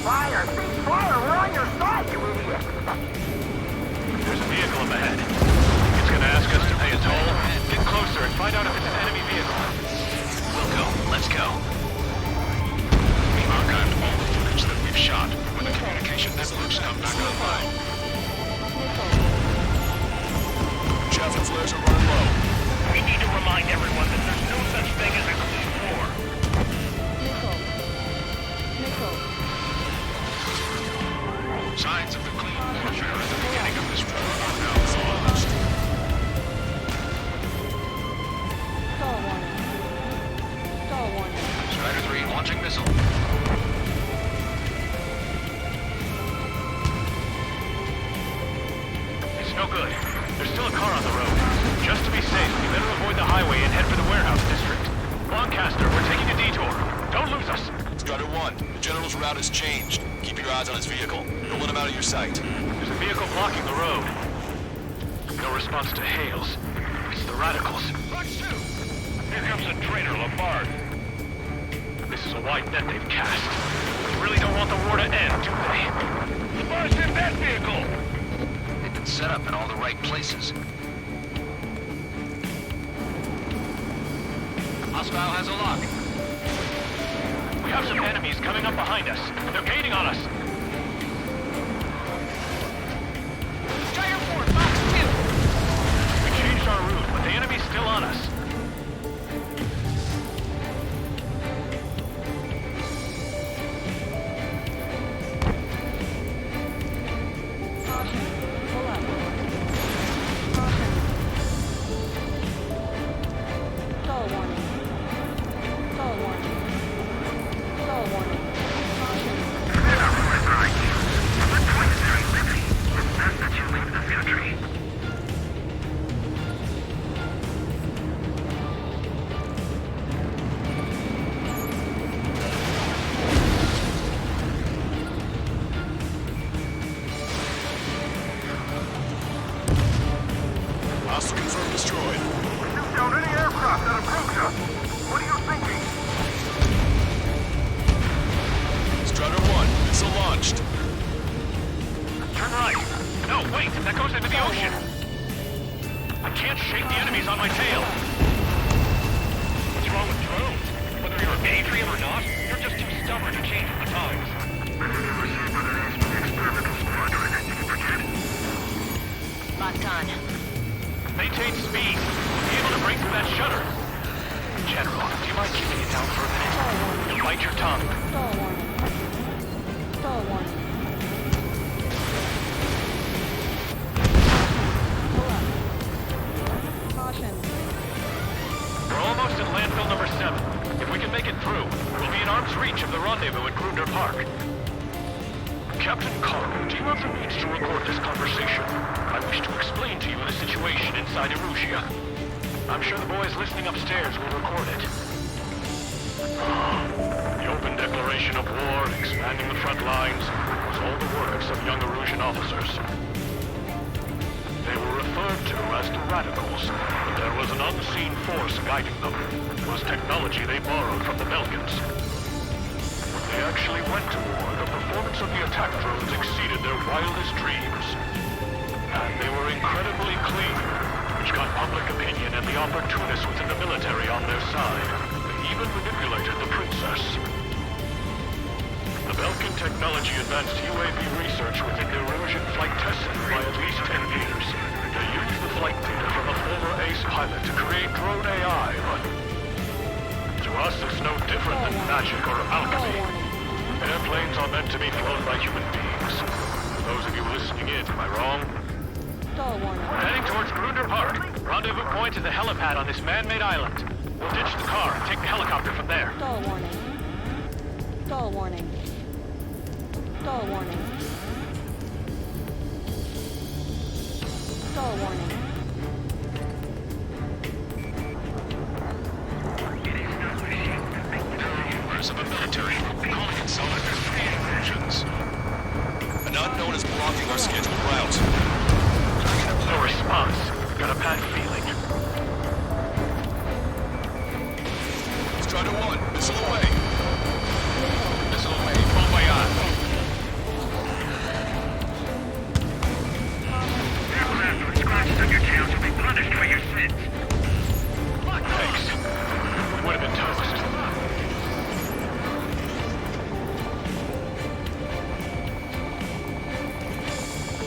Fire! Cease fire! We're on your side, you idiot! There's a vehicle up ahead. It's gonna ask us to pay a toll. Get closer and find out if it's an enemy vehicle. We'll go. Let's go. We archived all the footage that we've shot. When the communication networks come back online. Jeff and flares are running low. We need to remind everyone that there's no such thing as a clean war. Signs of the clean warfare at the beginning of this war are now lost. Strider 3 launching missile. It's no good. There's still a car on the road. Just to be safe, we better avoid the highway and head for the warehouse district. Lancaster, we're taking a detour. Don't lose us. Strider 1, the General's route has changed. Keep your eyes on his vehicle. Don't let him out of your sight. There's a vehicle blocking the road. No response to hails. It's the Radicals. Fox 2! Here comes a traitor, Labarde. This is a wide net they've cast. They really don't want the war to end, do they? Labarde's in that vehicle! They've been set up in all the right places. Hostile has a lock. We have some enemies coming up behind us. They're gaining on us. Strider 4, Fox 2. We changed our route, but the enemy's still on us. Caution. Pull up. Caution. Stall warning. Stall warning. Stall warning. Caution. What point is there in Liberty? It's best that you leave this country. Hostile confirmed destroyed. Shoot down any aircraft that approach us. What are you thinking? Strider 1, missile launched. Turn right. No, wait, that goes into the ocean. I can't shake the enemies on my tail. What's wrong with drones? Whether you're a patriot or not, you're just too stubborn to change with the times. Locked on. Maintain speed. Be able to break through that shutter. General, do you mind keeping it down for a minute? You'll bite your tongue. Stall warning. Stall warning. Pull up. Caution. We're almost at landfill number 7. If we can make it through, we'll be in arm's reach of the rendezvous at Grunder Park. Captain Cargo, do you have the means to record this conversation? I wish to explain to you the situation inside Erusia. I'm sure the boys listening upstairs will record it. The open declaration of war, expanding the front lines, was all the work of some young Erusian officers. They were referred to as the Radicals, but there was an unseen force guiding them. It was technology they borrowed from the Belkans. When they actually went to war, the performance of the attack drones exceeded their wildest dreams. And they were incredibly clean, which got public opinion and the opportunists within the military on their side. They even manipulated the princess. The Belkan technology advanced UAV research within the Erusian flight test center by at least 10 years. They used the flight data from a former ace pilot to create drone AI, but to us it's no different than magic or alchemy. Airplanes are meant to be flown by human beings. For those of you listening in, am I wrong? Stall warning. We're heading towards Grunder Park. Rendezvous point is the helipad on this man-made island. We'll ditch the car and take the helicopter from there. Stall warning. Stall warning. Stall warning. Stall warning. Members of a military calling in some of their free engines. An unknown is blocking our scheduled route. No response. Got a bad feeling. Strider 1, missile away. Missile away, bon voyage. Aircraft with scratches on your tails will be punished for your sins. Thanks. We would have been toast.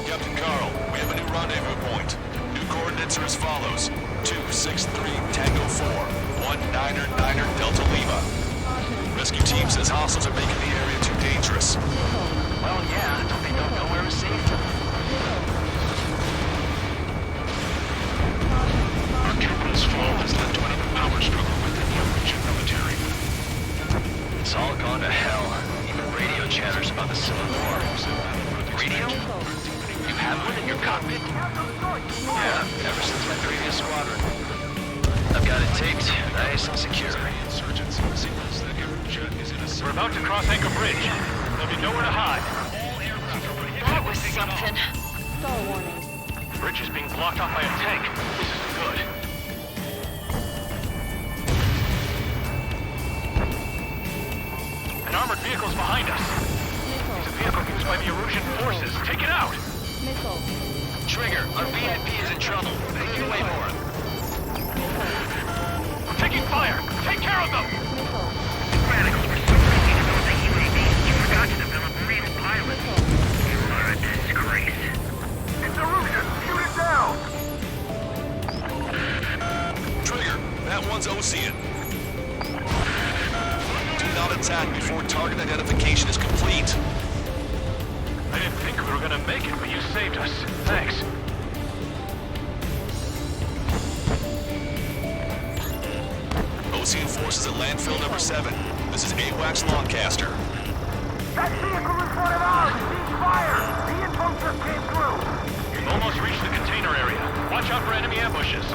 Captain Carl, we have a new rendezvous point. New coordinates are as follows. 263 Tango 4, 1999 Delta Lima. Rescue team says hostiles are making the area too dangerous. Well, yeah, don't they know nowhere is safe? Our capital's fall has led to another power struggle within the Erusian military. It's all gone to hell. Even radio chatters about the Civil War. Radio? You have one in your cockpit? Yeah, ever since my previous squadron. I've got it taped, nice and secure. Insurgents signals that We're about to cross Anchor Bridge. There'll be nowhere to hide. That was something. Stall warning. Bridge is being blocked off by a tank. This isn't good. An armored vehicle's behind us. Missile. It's a vehicle used by the Erusian forces. Take it out! Missile. Trigger, our VIP is in trouble. Clear the way for him. We're taking fire! Take care of them! Missile. Radicals were so busy developing UAVs, you forgot to develop real pilots. You are a disgrace. It's Erusian! Shoot it down! Trigger, that one's Ocean. Do not attack before target identification is complete. I didn't think we were gonna make it, but you saved us. Thanks. Ocean forces at landfill number 7. This is AWACS Lancaster. That vehicle is one of ours! Cease fire! The info just came through! You've almost reached the container area. Watch out for enemy ambushes.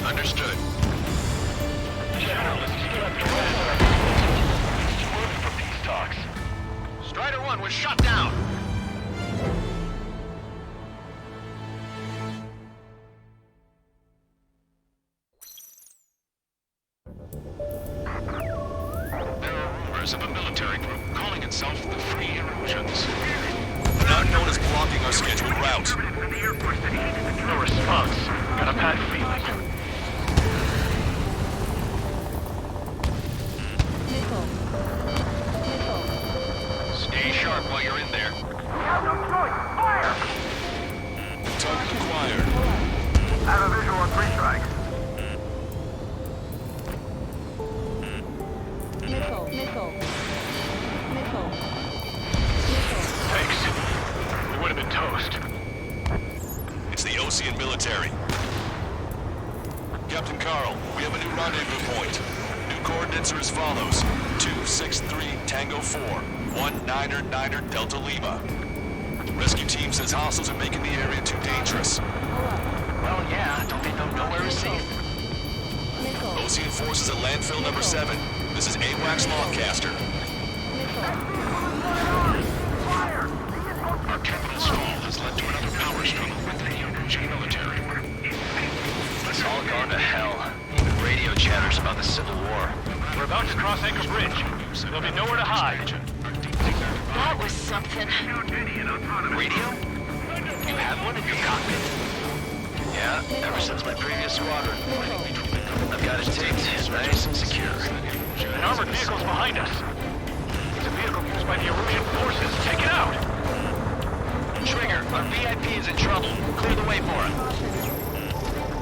Understood. General is still at the moving for peace talks. Strider 1 was shot down. There are rumors of a military group calling itself the Free Erusians. An unknown is blocking our scheduled route. No response. Got a bad feeling. Missile. Missile. Stay sharp while you're in there. We have no choice! Fire! Target acquired. I have a visual on 3 strikes. Missile. Missile. Missile. Missile. Thanks. We would have been toast. It's the Ocean military. Captain Carl, we have a new rendezvous point. New coordinates are as follows. 263 Tango 4, 19er Delta Lima. Rescue team says hostiles are making the area too dangerous. Well, yeah, don't they know nowhere is safe? Missile. Ocean forces at landfill number 7. This is AWACS Lancaster. Our capital's fall has led to another power struggle with the Erusian military. It's all gone to hell. Even radio chatters about the Civil War. We're about to cross Anchor Bridge. There'll be nowhere to hide. That was something. Radio? You have one in your cockpit? Yeah, ever since my previous squadron. I've got it taped, nice and secure. An armored vehicle's behind us. It's a vehicle used by the Erusian forces. Take it out! Trigger, our VIP is in trouble. Clear the way for him.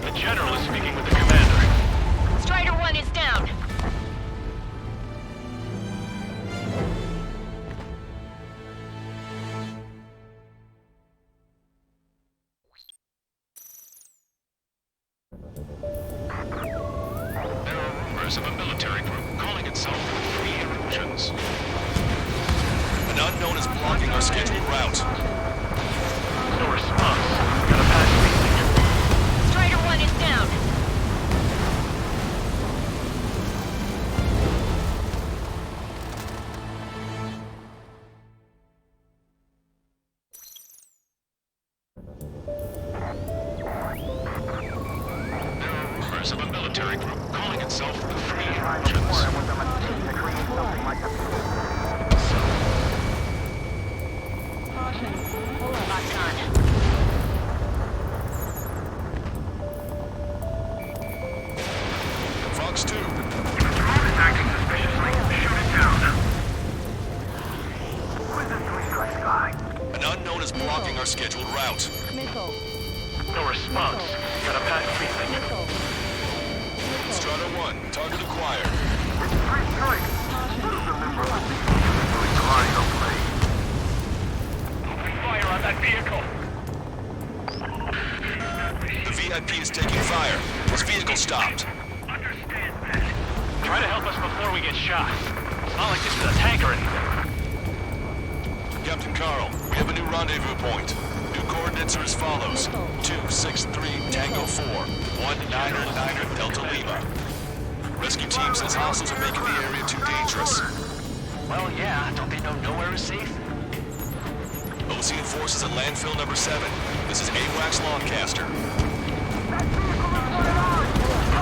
The General is speaking with the commander. Strider 1 is down. There are rumors of a military group calling itself the Free Erusians. An unknown is blocking our scheduled route. No response. Got a bad feeling. Strider 1 is down. There are rumors of a military group calling itself the Free Erusians. Caution. Pull up. Locked on. Fox 2. Drone is acting suspiciously. Shoot it down. Who is this 3-strike guy? An unknown is blocking our scheduled route. Missile. No response. Got a bad feeling. Missile. Strata 1, target acquired. 3 strikes! What is the member of the really trying to play? Open fire on that vehicle! The VIP is taking fire. His vehicle stopped. Try to help us before we get shot. It's not like this is a tank or anything. Captain Carl, we have a new rendezvous point. New coordinates are as follows. 263 Tango 4, 19er Delta Lima. Rescue team says hostiles are making the area too dangerous. Well, yeah, don't they know nowhere is safe? Ocean forces at landfill number 7. This is AWACS Lawcaster.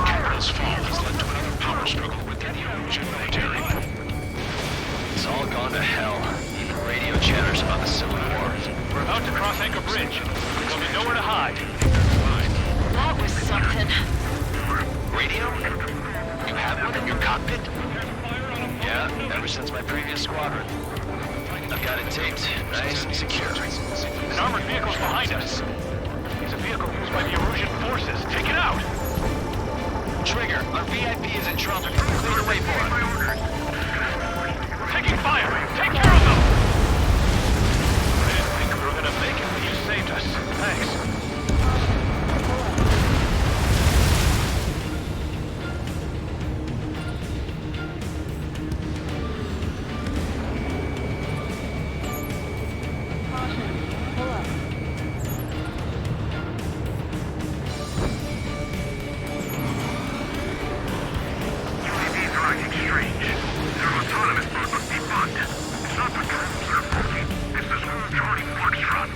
Capital's fall has led to another power struggle within the Erosion military. It's all gone to hell. Even radio chatters about the Civil War. We're about to cross Anchor Bridge. There'll be nowhere to hide. That was something. Radio? You have one in your cockpit? Yeah, ever since my previous squadron. I've got it taped, nice and secure. An armored vehicle's behind us. It's a vehicle used by the Erosion forces. Take it out! Trigger, our VIP is in trouble. Clear the way for him. We're taking fire! Take care of them! I didn't think we were gonna make it, but you saved us. Thanks. UAVs are acting strange. Their autonomous mode must be bugged. It's not the drones that are faulty. It's this whole Charlie Foxtrot.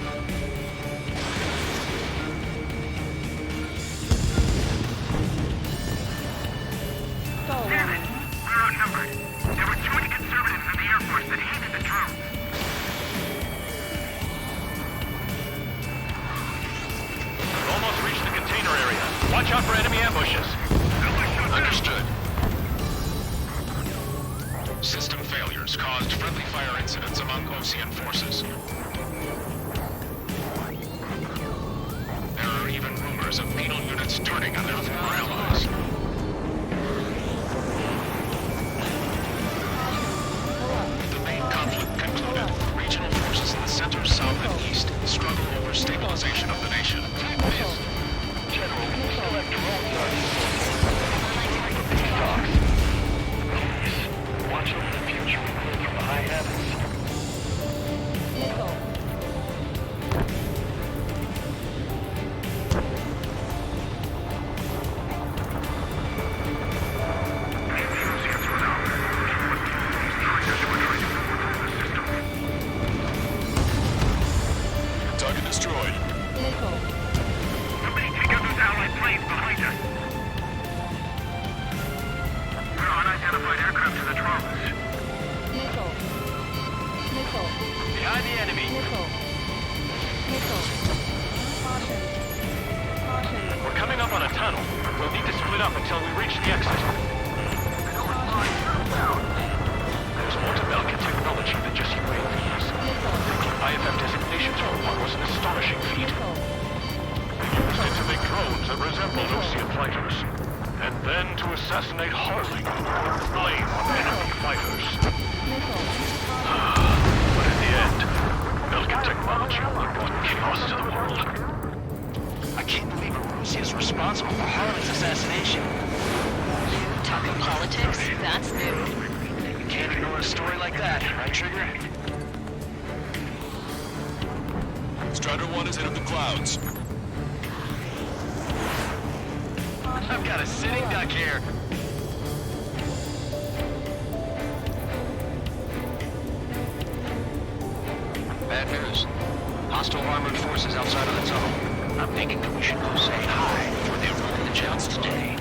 Stall Damn warning. it! We're outnumbered. There were too many conservatives in the Air Force that hated the drones. We've almost reached the container area. Watch out for enemy ambushes. Understood. System failures caused friendly fire incidents among Ocean forces. There are even rumors of penal units turning on their former allies. The main conflict concluded. Regional forces in the center, south, and east struggle over stabilization of the nation. General, we still have drones on these talks. Please, watch over the future from the high heavens. Missile. Target destroyed. Missile. Somebody take out those Allied planes behind us. There are unidentified aircraft to the drones. Missile. Missile. Behind the enemy. Missile. Missile. Caution. Caution. We're coming up on a tunnel. We'll need to split up until we reach the exit. There's more to Belkin technology than just UAVs. IFF designations for one was an astonishing feat. They used it to make drones that resembled Ocean fighters. And then to assassinate Harling, poured blame on enemy fighters. But in the end, Belkin technology only brought chaos to the world. I can't believe Erusia is responsible for Harlan's assassination. Talking politics? That's new. You can't ignore a story like that, right, Trigger? Strider 1 has entered the clouds. I've got a sitting duck here. Bad news. Hostile armored forces outside of the tunnel. I'm thinking that we should go say hi before they ruin the chance today.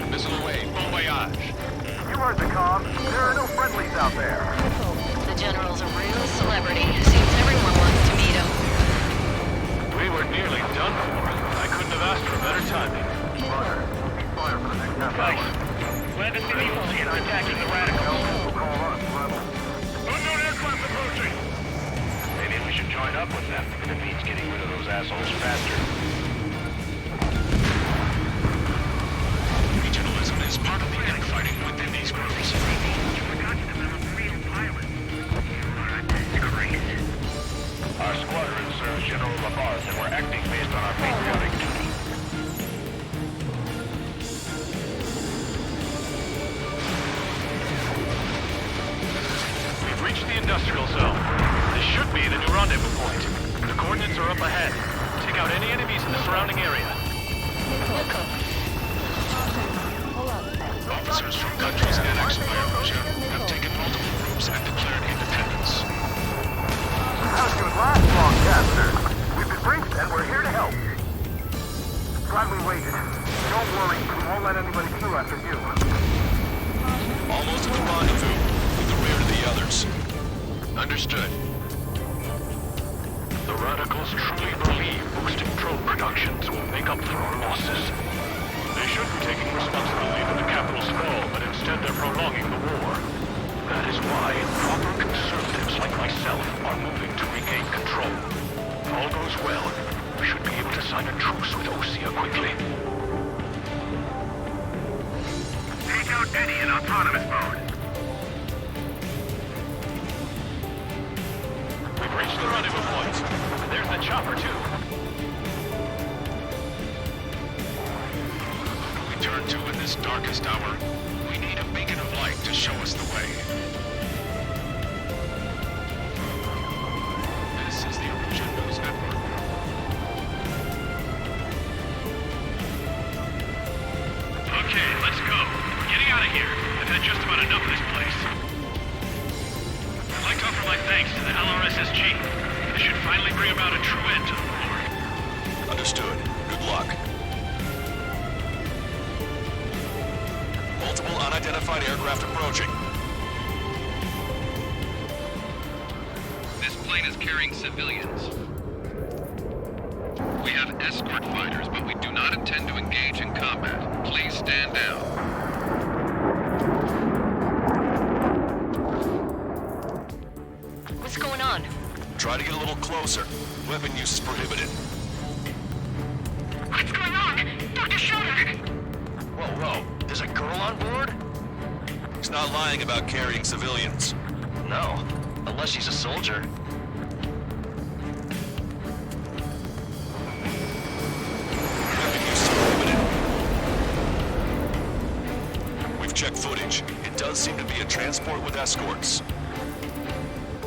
Missile away. Bon voyage. You heard the comms. There are no friendlies out there. The General's a real celebrity. Seems everyone wants to meet him. We were nearly done for. I couldn't have asked for better timing. Fire for the next half hour. Landon Civilians are attacking the radicals. Call us, rebel. Unknown aircraft approaching! Maybe we should join up with them. It means getting rid of those assholes faster. Regionalism is part of the infighting within these groups. You forgot to develop real pilots. You are a disgrace. Our squadron serves General Labarge, and we're acting based on our patriotic duty. We've reached the industrial zone. This should be the new rendezvous point. The coordinates are up ahead. Take out any enemies in the surrounding area. Caution. Hold up. Officers from countries annexed by Erosia have taken multiple groups and declared independence. How's your last long caster? We've been briefed and we're here to help. Glad we waited. Don't worry, we won't let anybody through after you. Almost at the rendezvous, with the rear to the others. Understood. The Radicals truly believe boosting drone productions will make up for our losses. They should be taking responsibility for the capital skull, but instead they're prolonging the war. That is why proper conservatives like myself are moving to regain control. If all goes well, we should be able to sign a truce with Osea quickly. Take out Eddie in autonomous mode. We've reached the rendezvous point. There's the chopper, too. We turn to in this darkest hour. We need a beacon of light to show us the way. This is the Erosia News Network. Okay, let's go. We're getting out of here. I've had just about enough of this place. I'd like to offer my thanks to the LRSSG. This should finally bring about a true end to the war. Understood. Good luck. Multiple unidentified aircraft approaching. This plane is carrying civilians. We have escort fighters, but we do not intend to engage in combat. Please stand down. What's going on? Try to get a little closer. Weapon use is prohibited. What's going on? Dr. Schroeder! Whoa. There's a girl on board? He's not lying about carrying civilians. No, unless she's a soldier. Weapon use is prohibited. We've checked footage. It does seem to be a transport with escorts.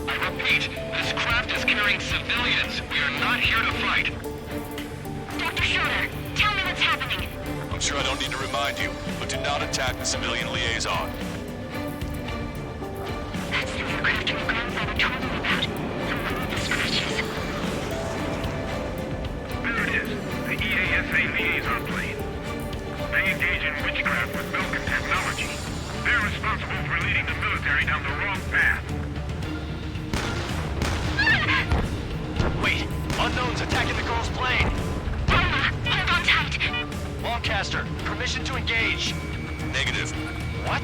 I repeat, this craft is carrying civilians. We are not here to fight. Dr. Schroeder, tell me what's happening. I'm sure I don't need to remind you, but do not attack the civilian liaison. That's the aircraft your grandfather told me about. The one with the scratches. There it is. The EASA liaison plane. They engage in witchcraft with Belkin technology. They're responsible for leading the military down the wrong path. Wait! Unknown's attacking the girl's plane! Alma, hold on tight. Longcaster, permission to engage. Negative. What?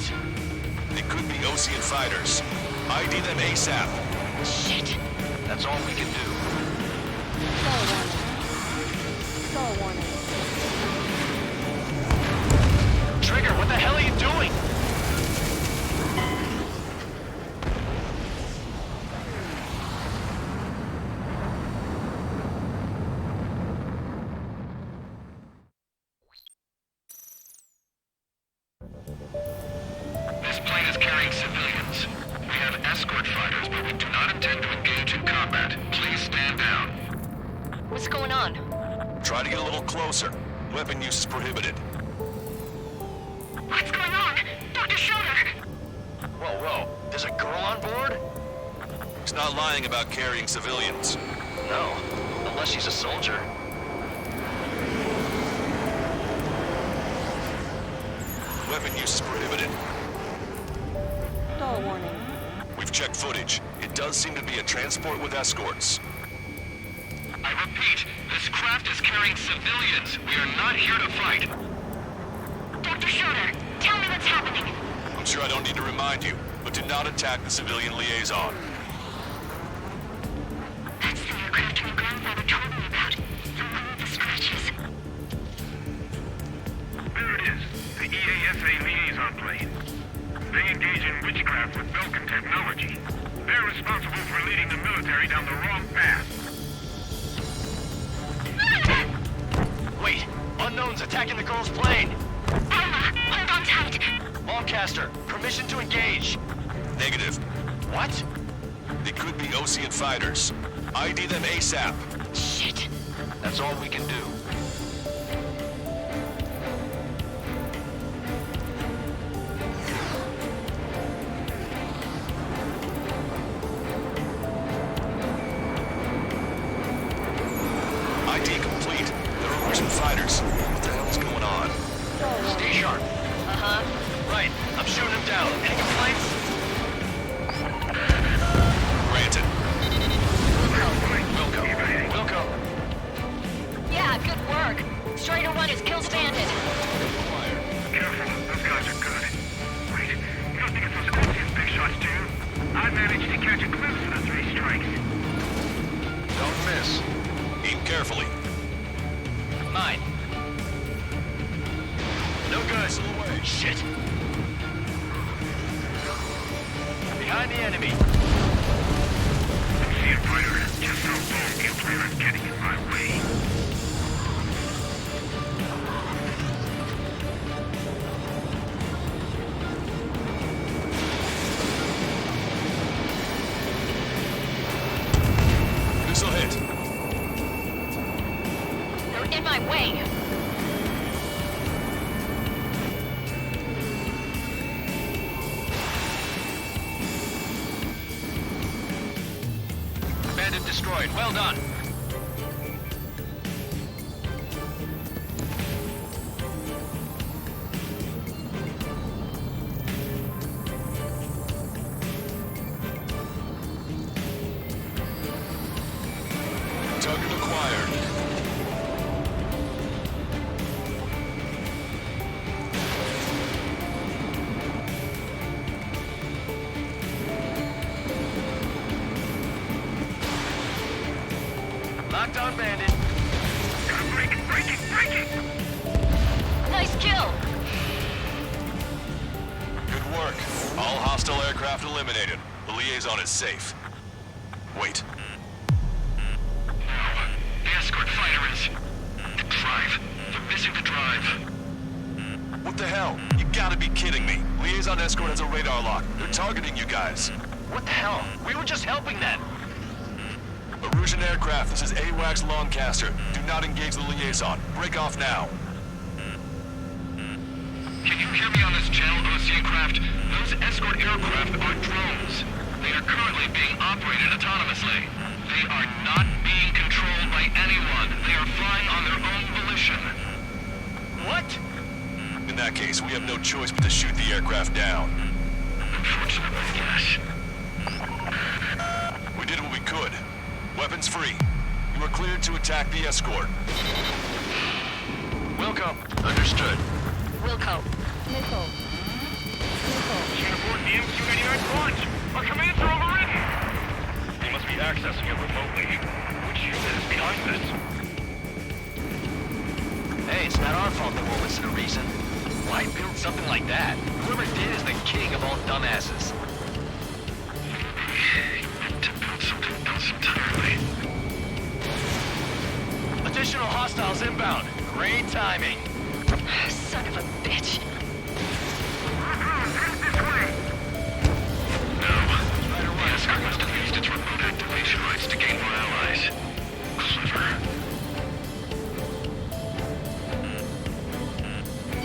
It could be Osean fighters. ID them ASAP. Shit. That's all we can do. Skull warning. Trigger, what the hell are you doing? This plane is carrying civilians. We have escort fighters, but we do not intend to engage in combat. Please stand down. What's going on? Try to get a little closer. Weapon use is prohibited. What's going on? Dr. Schroeder! Whoa. There's a girl on board? He's not lying about carrying civilians. No, unless she's a soldier. Weapon use is prohibited. Skull warning. We've checked footage. It does seem to be a transport with escorts. I repeat, this craft is carrying civilians. We are not here to fight. Dr. Schroeder, tell me what's happening. I'm sure I don't need to remind you, but do not attack the civilian liaison. That's the aircraft your grandfather told me about. The one with the scratches. There it is. The EASA liaison plane. They engage in witchcraft with Belkin technology. They're responsible for leading the military down the wrong path. Wait! Unknown's attacking the girl's plane! Alma, hold on tight. Longcaster, permission to engage. Negative. What? They could be Osean fighters. ID them ASAP. Shit. That's all we can do. ID complete. They're Erusian fighters. What the hell is going on? Stay sharp. Uh-huh. Right. I'm shooting him down. Any complaints? Granted. Wilco. Yeah, good work. Strider 1 has killed a bandit. Careful, those guys are good. Wait, you don't think it's those Corsius big shots, do you? I managed to catch a glimpse of the 3 strikes. Don't miss. Aim carefully. Mine. No good. Shit. Behind the enemy. See it, fighter. Just how long do you plan on getting in my way? Missile hit. They're in my way. Bandit destroyed. Well done. Target acquired. Lockdown bandit. Break it! Nice kill. Good work. All hostile aircraft eliminated. The liaison is safe. Wait. The escort fighter is... The drive. They're missing the drive. What the hell? You gotta be kidding me. Liaison escort has a radar lock. They're targeting you guys. What the hell? We were just helping them. Erusian aircraft, this is AWACS Lancaster. Do not engage the liaison. Break off now. Can you hear me on this channel, OC craft? Those escort aircraft are drones. They are currently being operated autonomously. They are not being controlled by anyone. They are flying on their own volition. What? In that case, we have no choice but to shoot the aircraft down. Unfortunately, yes. We did what we could. Weapons free. You are cleared to attack the escort. Wilco. Understood. Wilco. Missile. Can't afford the MQ-99 launch. Our commands are overridden. They must be accessing it remotely. Which unit is behind this? Hey, it's not our fault they won't listen to reason. Why build something like that? Whoever did is the king of all dumbasses. To build something else entirely. Additional hostiles inbound. Great timing. Son of a bitch. This way. No. The escort must have used its remote activation rights to gain more allies. Clever.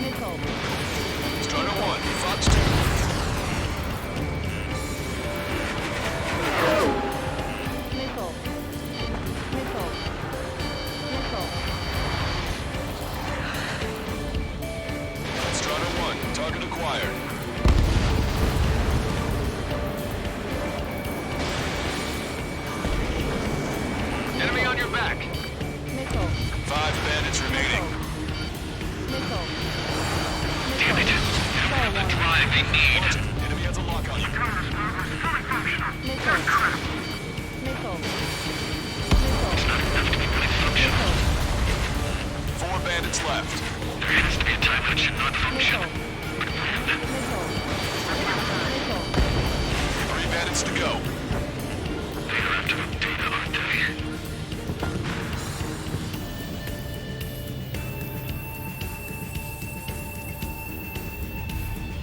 Missile. Strider 1, Fox 2. Missile. Missile. Missile. Strider 1, target acquired. Enemy on your back. Missile. 5 bandits remaining. Missile. Damn it. They don't have the drive they need. Enemy has a lock on you. Missile. Missile. It's not enough to be fully functional. 4 bandits left. There has to be a time when it should not function. Missile. 3 bandits to go. They are after data, aren't they?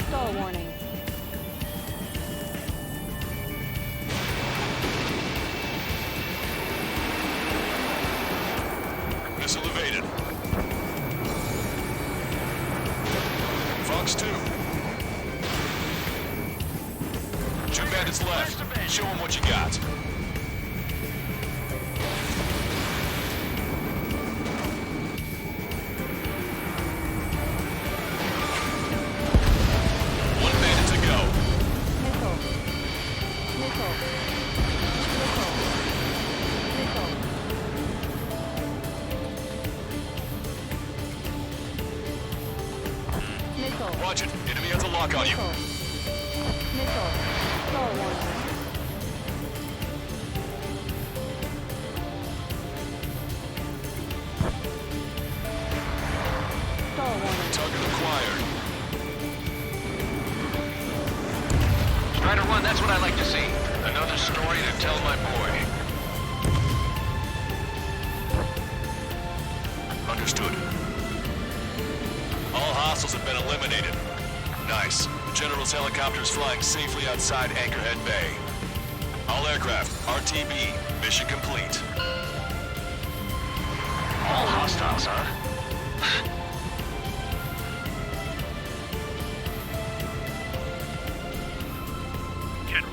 Stall warning. Missile evaded. Fox 2. 2 bandits left. Show them what you got. Watch it. Enemy has a lock on you. Missile. Skull warning. Skull warning. Target acquired. Strider 1, that's what I like to see. Another story to tell my boy. Understood. All hostiles have been eliminated. Nice. The General's helicopter is flying safely outside Anchorhead Bay. All aircraft, RTB, mission complete. All hostiles, huh? General,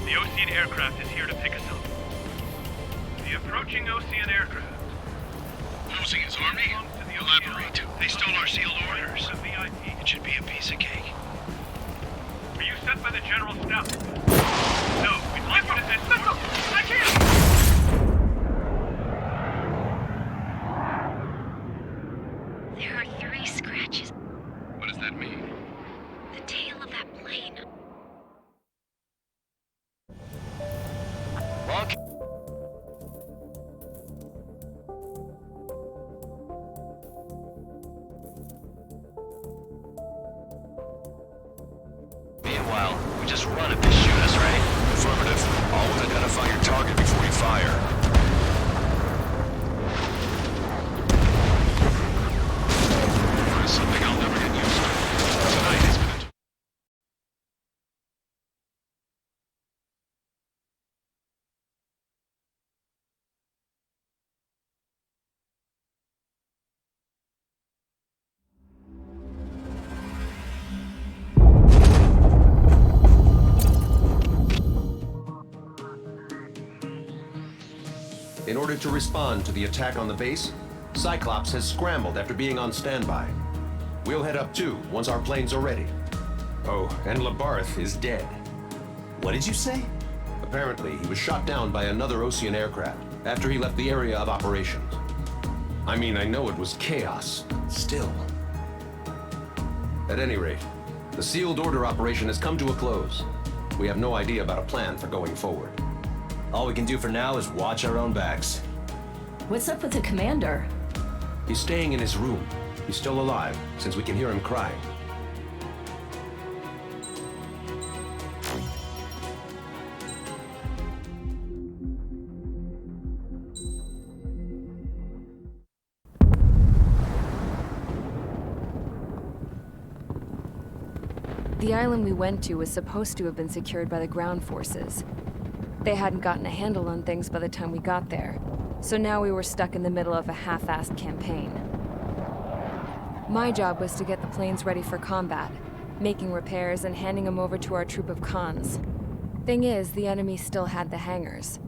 the Ocean aircraft is here to pick us up. The approaching Ocean aircraft. Ocean's army? Elaborate. They stole our sealed orders. It should be a piece of cake. Were you sent by the General's staff? No, we'd like you to send more. I can't! There are 3 scratches. What does that mean? The tail of that plane. Lock. Meanwhile, we just run if they shoot us, right? Affirmative. Always identify your target before you fire. There's something I'll never get used to. Tonight has been a In order to respond to the attack on the base, Cyclops has scrambled after being on standby. We'll head up too, once our planes are ready. Oh, and Labarth is dead. What did you say? Apparently, he was shot down by another Ocean aircraft after he left the area of operations. I mean, I know it was chaos, but still. At any rate, the sealed order operation has come to a close. We have no idea about a plan for going forward. All we can do for now is watch our own backs. What's up with the commander? He's staying in his room. He's still alive, since we can hear him crying. The island we went to was supposed to have been secured by the ground forces. They hadn't gotten a handle on things by the time we got there, so now we were stuck in the middle of a half-assed campaign. My job was to get the planes ready for combat, making repairs and handing them over to our troop of cons. Thing is, the enemy still had the hangars.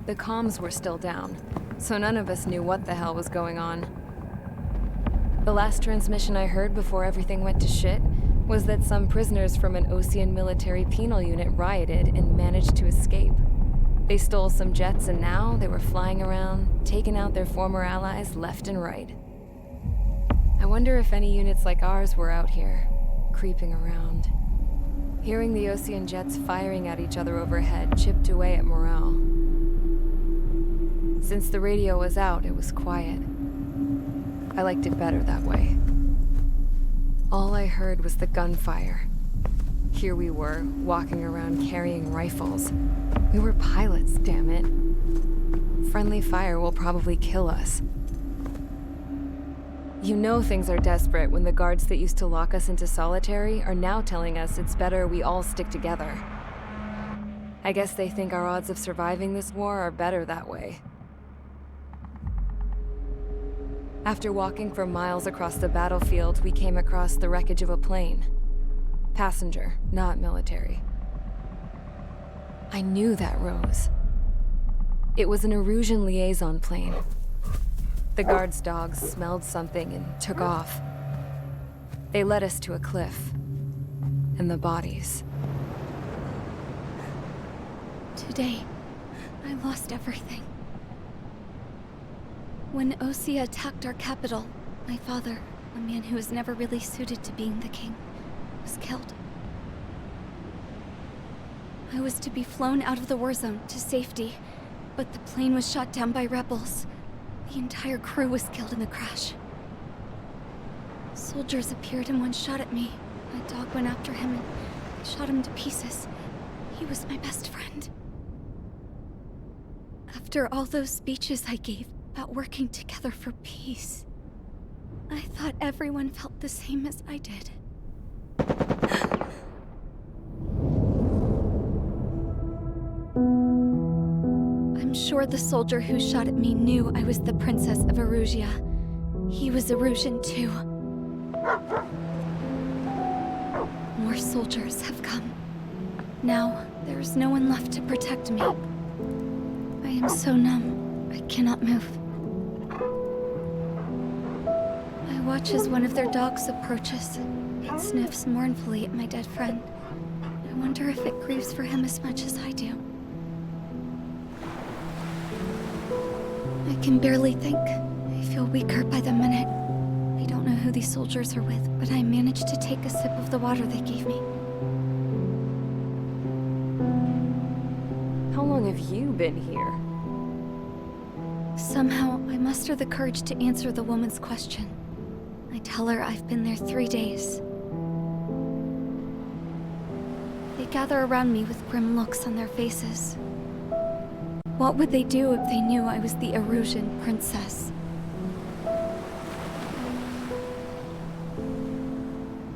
The comms were still down, so none of us knew what the hell was going on. The last transmission I heard before everything went to shit was that some prisoners from an Ocean military penal unit rioted and managed to escape. They stole some jets and now they were flying around, taking out their former allies left and right. I wonder if any units like ours were out here, creeping around. Hearing the Ocean jets firing at each other overhead chipped away at morale. Since the radio was out, it was quiet. I liked it better that way. All I heard was the gunfire. Here we were, walking around carrying rifles. We were pilots, damn it. Friendly fire will probably kill us. You know things are desperate when the guards that used to lock us into solitary are now telling us it's better we all stick together. I guess they think our odds of surviving this war are better that way. After walking for miles across the battlefield, we came across the wreckage of a plane. Passenger, not military. I knew that rose. It was an Erusian liaison plane. The guard's dogs smelled something and took off. They led us to a cliff. And the bodies. Today, I lost everything. When Osea attacked our capital, my father a man who was never really suited to being the king, was killed. I was to be flown out of the war zone to safety, but the plane was shot down by rebels. The entire crew was killed in the crash. Soldiers appeared and one shot at me. My dog went after him and shot him to pieces. He was my best friend. After all those speeches I gave about working together for peace, I thought everyone felt the same as I did. I'm sure the soldier who shot at me knew I was the Princess of Erusia. He was Erusian too. More soldiers have come. Now, there is no one left to protect me. I am so numb, I cannot move. I watch as one of their dogs approaches. It sniffs mournfully at my dead friend. I wonder if it grieves for him as much as I do. I can barely think. I feel weaker by the minute. I don't know who these soldiers are with, but I managed to take a sip of the water they gave me. How long have you been here? Somehow, I muster the courage to answer the woman's question. I tell her I've been there 3 days. They gather around me with grim looks on their faces. What would they do if they knew I was the Erusian princess?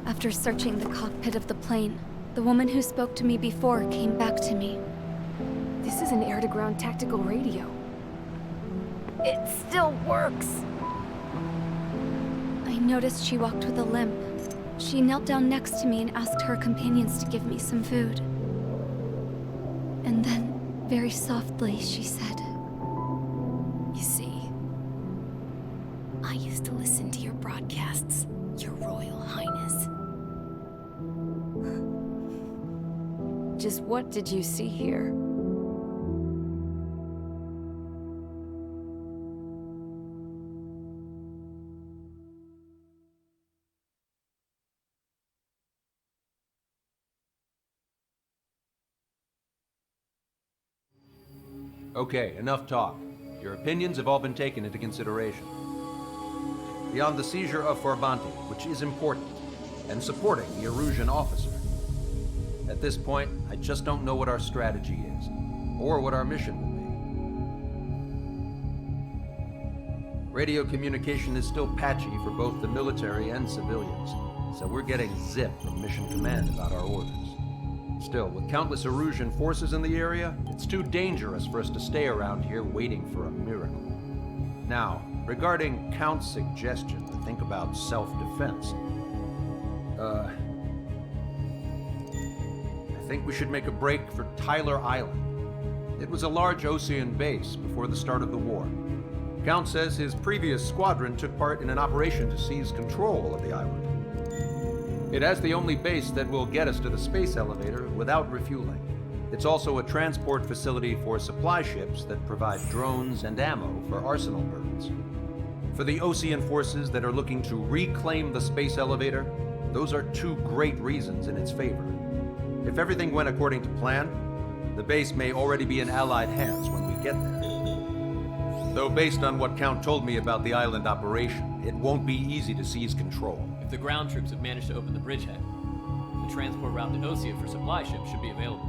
After searching the cockpit of the plane, the woman who spoke to me before came back to me. This is an air-to-ground tactical radio. It still works! I noticed she walked with a limp. She knelt down next to me and asked her companions to give me some food. And then, very softly, she said, You see, I used to listen to your broadcasts, Your Royal Highness. Just what did you see here? Okay, enough talk. Your opinions have all been taken into consideration. Beyond the seizure of Farbanti, which is important, and supporting the Erusian officer, at this point, I just don't know what our strategy is, or what our mission will be. Radio communication is still patchy for both the military and civilians, so we're getting zip from Mission Command about our orders. Still, with countless Erusian forces in the area, it's too dangerous for us to stay around here waiting for a miracle. Now, regarding Count's suggestion to think about self-defense, I think we should make a break for Tyler Island. It was a large Osean base before the start of the war. Count says his previous squadron took part in an operation to seize control of the island. It has the only base that will get us to the space elevator without refueling. It's also a transport facility for supply ships that provide drones and ammo for arsenal birds. For the Osean forces that are looking to reclaim the space elevator, those are two great reasons in its favor. If everything went according to plan, the base may already be in Allied hands when we get there. Though based on what Count told me about the island operation, it won't be easy to seize control. If the ground troops have managed to open the bridgehead, the transport route to Osea for supply ships should be available.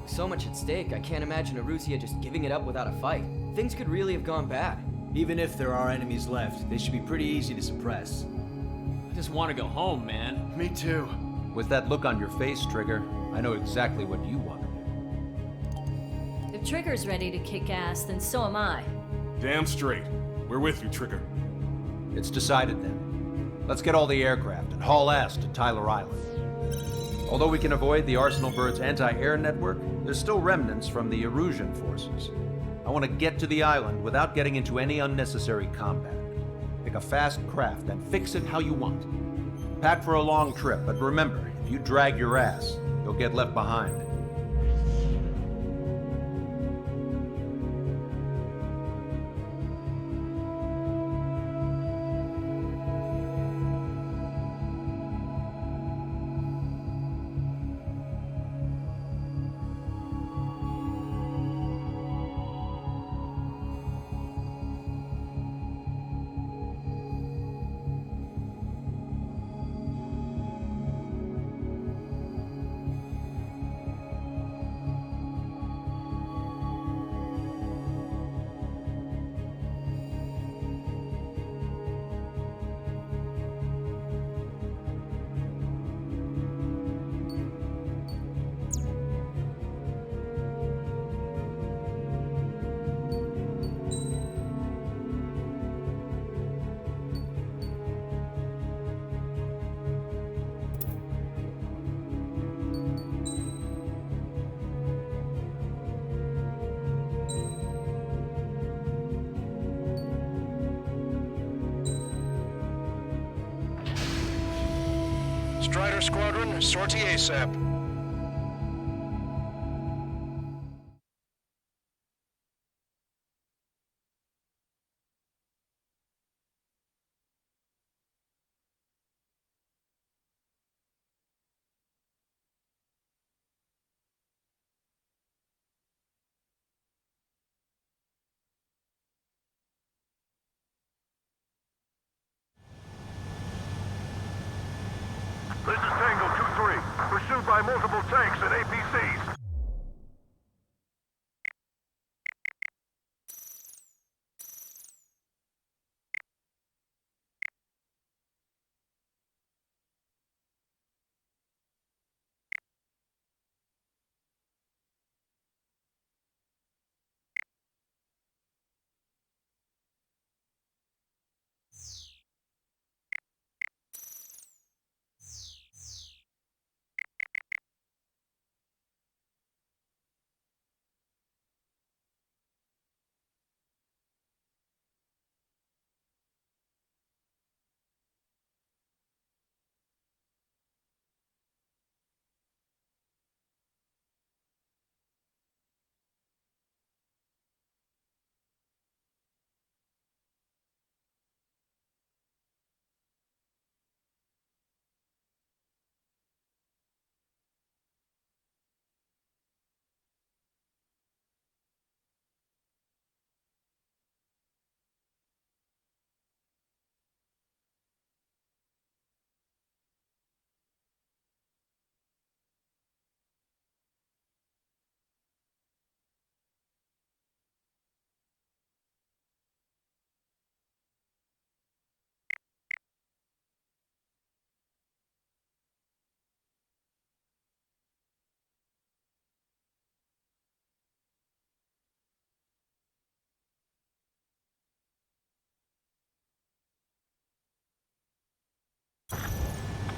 With so much at stake, I can't imagine Erusia just giving it up without a fight. Things could really have gone bad. Even if there are enemies left, they should be pretty easy to suppress. I just want to go home, man. Me too. With that look on your face, Trigger, I know exactly what you want to do. If Trigger's ready to kick ass, then so am I. Damn straight. We're with you, Trigger. It's decided then. Let's get all the aircraft and haul ass to Tyler Island. Although we can avoid the Arsenal Bird's anti-air network, there's still remnants from the Erusian forces. I want to get to the island without getting into any unnecessary combat. Pick a fast craft and fix it how you want. Pack for a long trip, but remember, if you drag your ass, you'll get left behind. Strider Squadron, sortie ASAP. This is Tango 2-3, pursued by multiple tanks and APCs.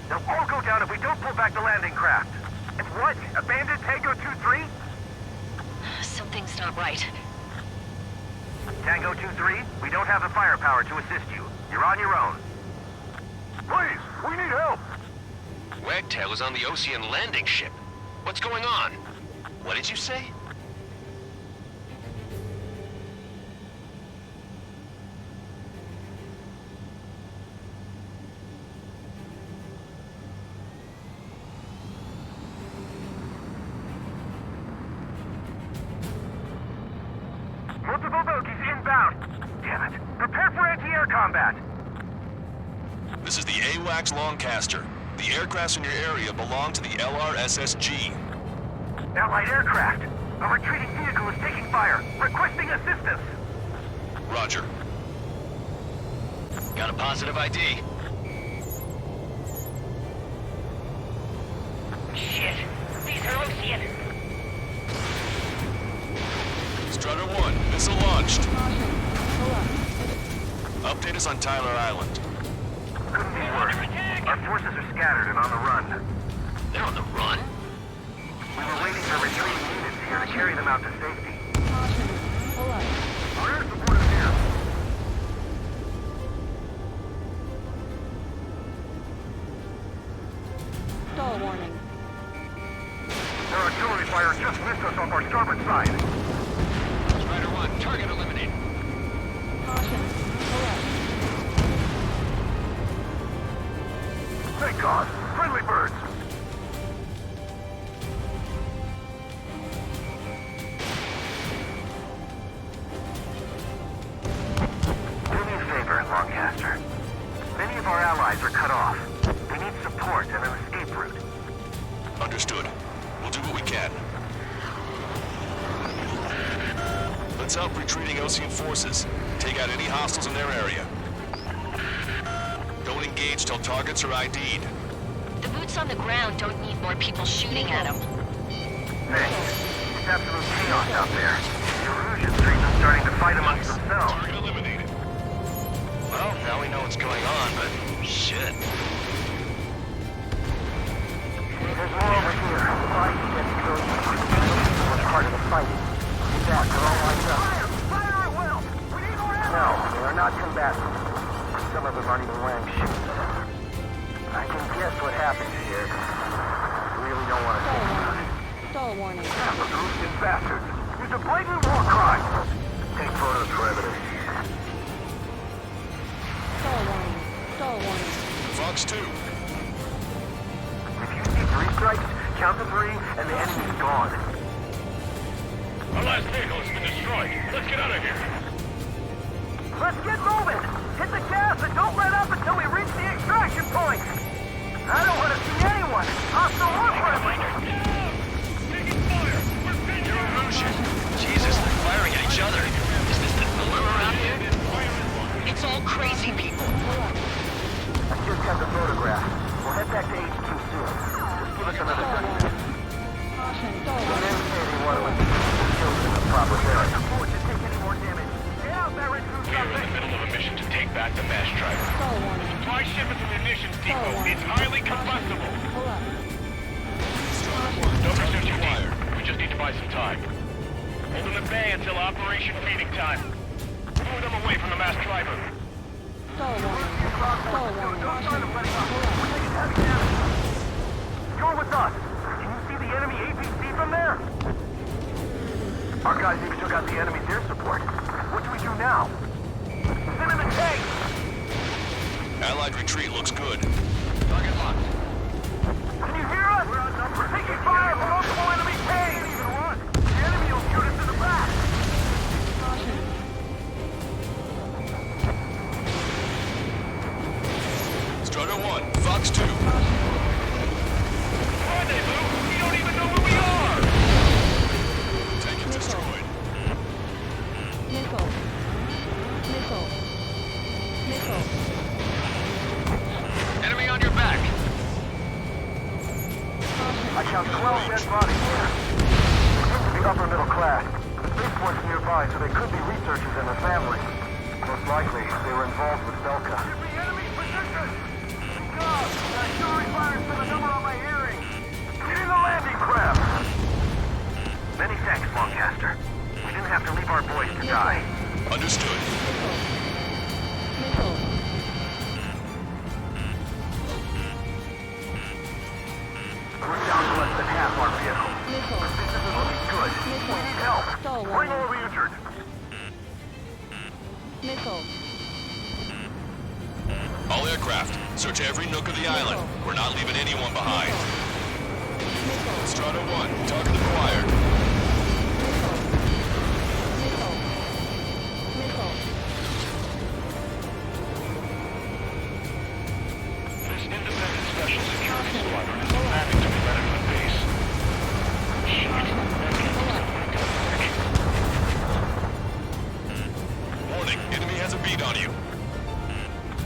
They'll all go down if we don't pull back the landing craft. And what? Abandoned Tango 2-3? Something's not right. Tango 2-3, we don't have the firepower to assist you. You're on your own. Please, we need help! Wagtail is on the Ocean landing ship. What's going on? What did you say? Multiple bogies inbound. Damn it. Prepare for anti-air combat. This is the AWACS Lancaster. The aircrafts in your area belong to the LRSSG. Allied aircraft. A retreating vehicle is taking fire. Requesting assistance. Roger. Got a positive ID. Shit. These are Ocean. Strutter 1, missile launched. Update us on Tyler Island. Couldn't be worse. Our forces are scattered and on the run. They're on the run? We were waiting for retreating units here to carry them out to safety. Our air support is here. Stall warning. Their artillery fire just missed us off our starboard side. Strider 1, target eliminated. Caution. Thank God. Friendly birds. Do me a favor, Lancaster. Many of our allies are cut off. We need support and an escape route. Understood. We'll do what we can. Let's help retreating Ocean forces. Take out any hostiles in their area. Don't engage till targets are ID'd. The boots on the ground don't need more people shooting at them. Thanks. It's absolute chaos out there. The Erusians are even starting to fight amongst themselves. Target eliminated. Well, now we know what's going on, but shit. There's more over here. Bodies against those were part of the fighting. That, they're all lined up. Fire at will! We need more ammo! No, they are not combatants. Some of them aren't even wearing shoes. I can guess what happened here. Really don't want to think about it. Stall warning. Yeah, those Russian bastards. It's a blatant war crime. Take photos for evidence. Stall warning. Stall warning. Fox 2. If you see 3 strikes, count to 3, and the enemy's gone. Our last vehicle has been destroyed. Let's get out of here. Let's get moving! Hit the gas and don't let up until we reach the extraction point! I don't want to see anyone! Hostile warfare! They're Erusian. Jesus, they're firing at each other. Is this the norm around here? It's all crazy people. I just got the photograph. We'll head back to HQ soon. Just give us another 30 minutes. Caution. Stall Don't warning. ever say anyone was killed in the proper area. I can't afford to take any more damage. Get out there and do We are in something! the middle of a mission to take back the mass driver. Stall warning. Supply ship at the munitions depot. It's highly combustible. Pull up. No pursuit required. We just need to buy some time. Hold them at bay until Operation Feeding Time. Move them away from the mass driver. Stall warning. Stall warning. Caution. You're with us! Can you see the enemy APC from there? Our guys even took out the enemy's air support. What do we do now? Send in the tank! Allied retreat looks good. Target locked. Can you hear us? We're taking fire from multiple enemy tanks! Can't even run! The enemy will shoot us in the back! Strutter 1, Fox 2. Why they move? We don't even know who we are! Tank is destroyed. Missile. Missile. Missile. Enemy on your back. I count 12 dead bodies here. They seem to be upper middle class. The spaceport's nearby, so they could be researchers and their families. Most likely, they were involved with Belka. Enemy position! God, that jury fired for the number on my hearing! Get in the landing craft! Many thanks, Lancaster. We didn't have to leave our boys to die. Understood. Missile. We're down to less than half our vehicle. Missile. This isn't looking good. Missile. We need help. Stall Bring warning. all the injured. Missile. All aircraft, search every nook of the island. We're not leaving anyone behind. Missile. Strata 1, target acquired. Missile. Missile. This independent special security squadron is demanding to be let into the base. Warning, enemy has a beat on you.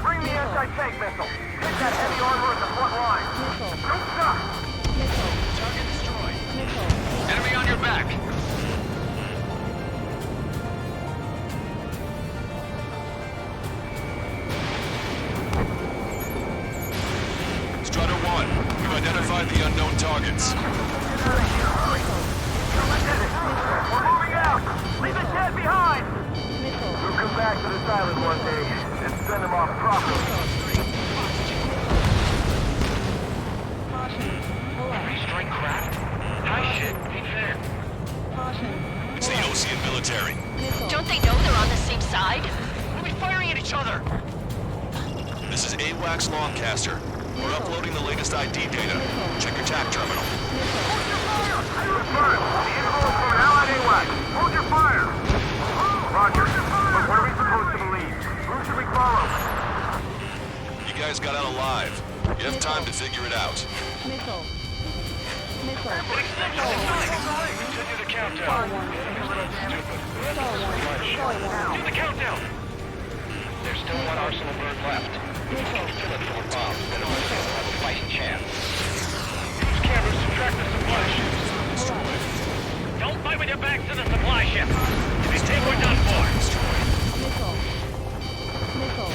Bring the anti-tank missile. Hit that heavy armor at the front line. Missile. Don't stop. Missile. Target destroyed. Missile. Enemy on your back. Strata 1, we've identified the unknown targets. We're moving out. Leave the dead behind. Missile. We'll come back to this island one day and send them off properly. Caution. Pull up. Restrike craft? High shit. Ain't fair. Caution. It's the Osean military. Missile. Don't they know they're on the same side? We'll be firing at each other. This is AWACS Lancaster. We're uploading the latest ID data. Check your TAC terminal. Confirm. The info is from Allied AWAC. Hold your fire. Roger. But what are we supposed to believe? Who should we follow? You guys got out alive. You have time to figure it out. Missile. Missile. Continue the countdown. Stall warning. Stupid. Stall warning. Stall warning. Do the countdown. There's still one Arsenal bird left. Missile. Kill it for a bomb. Then we'll have a fighting chance. Use cameras to track the supply ships. Don't fight with your backs to the supply ship. If you take, we're done for. Missile. Missile.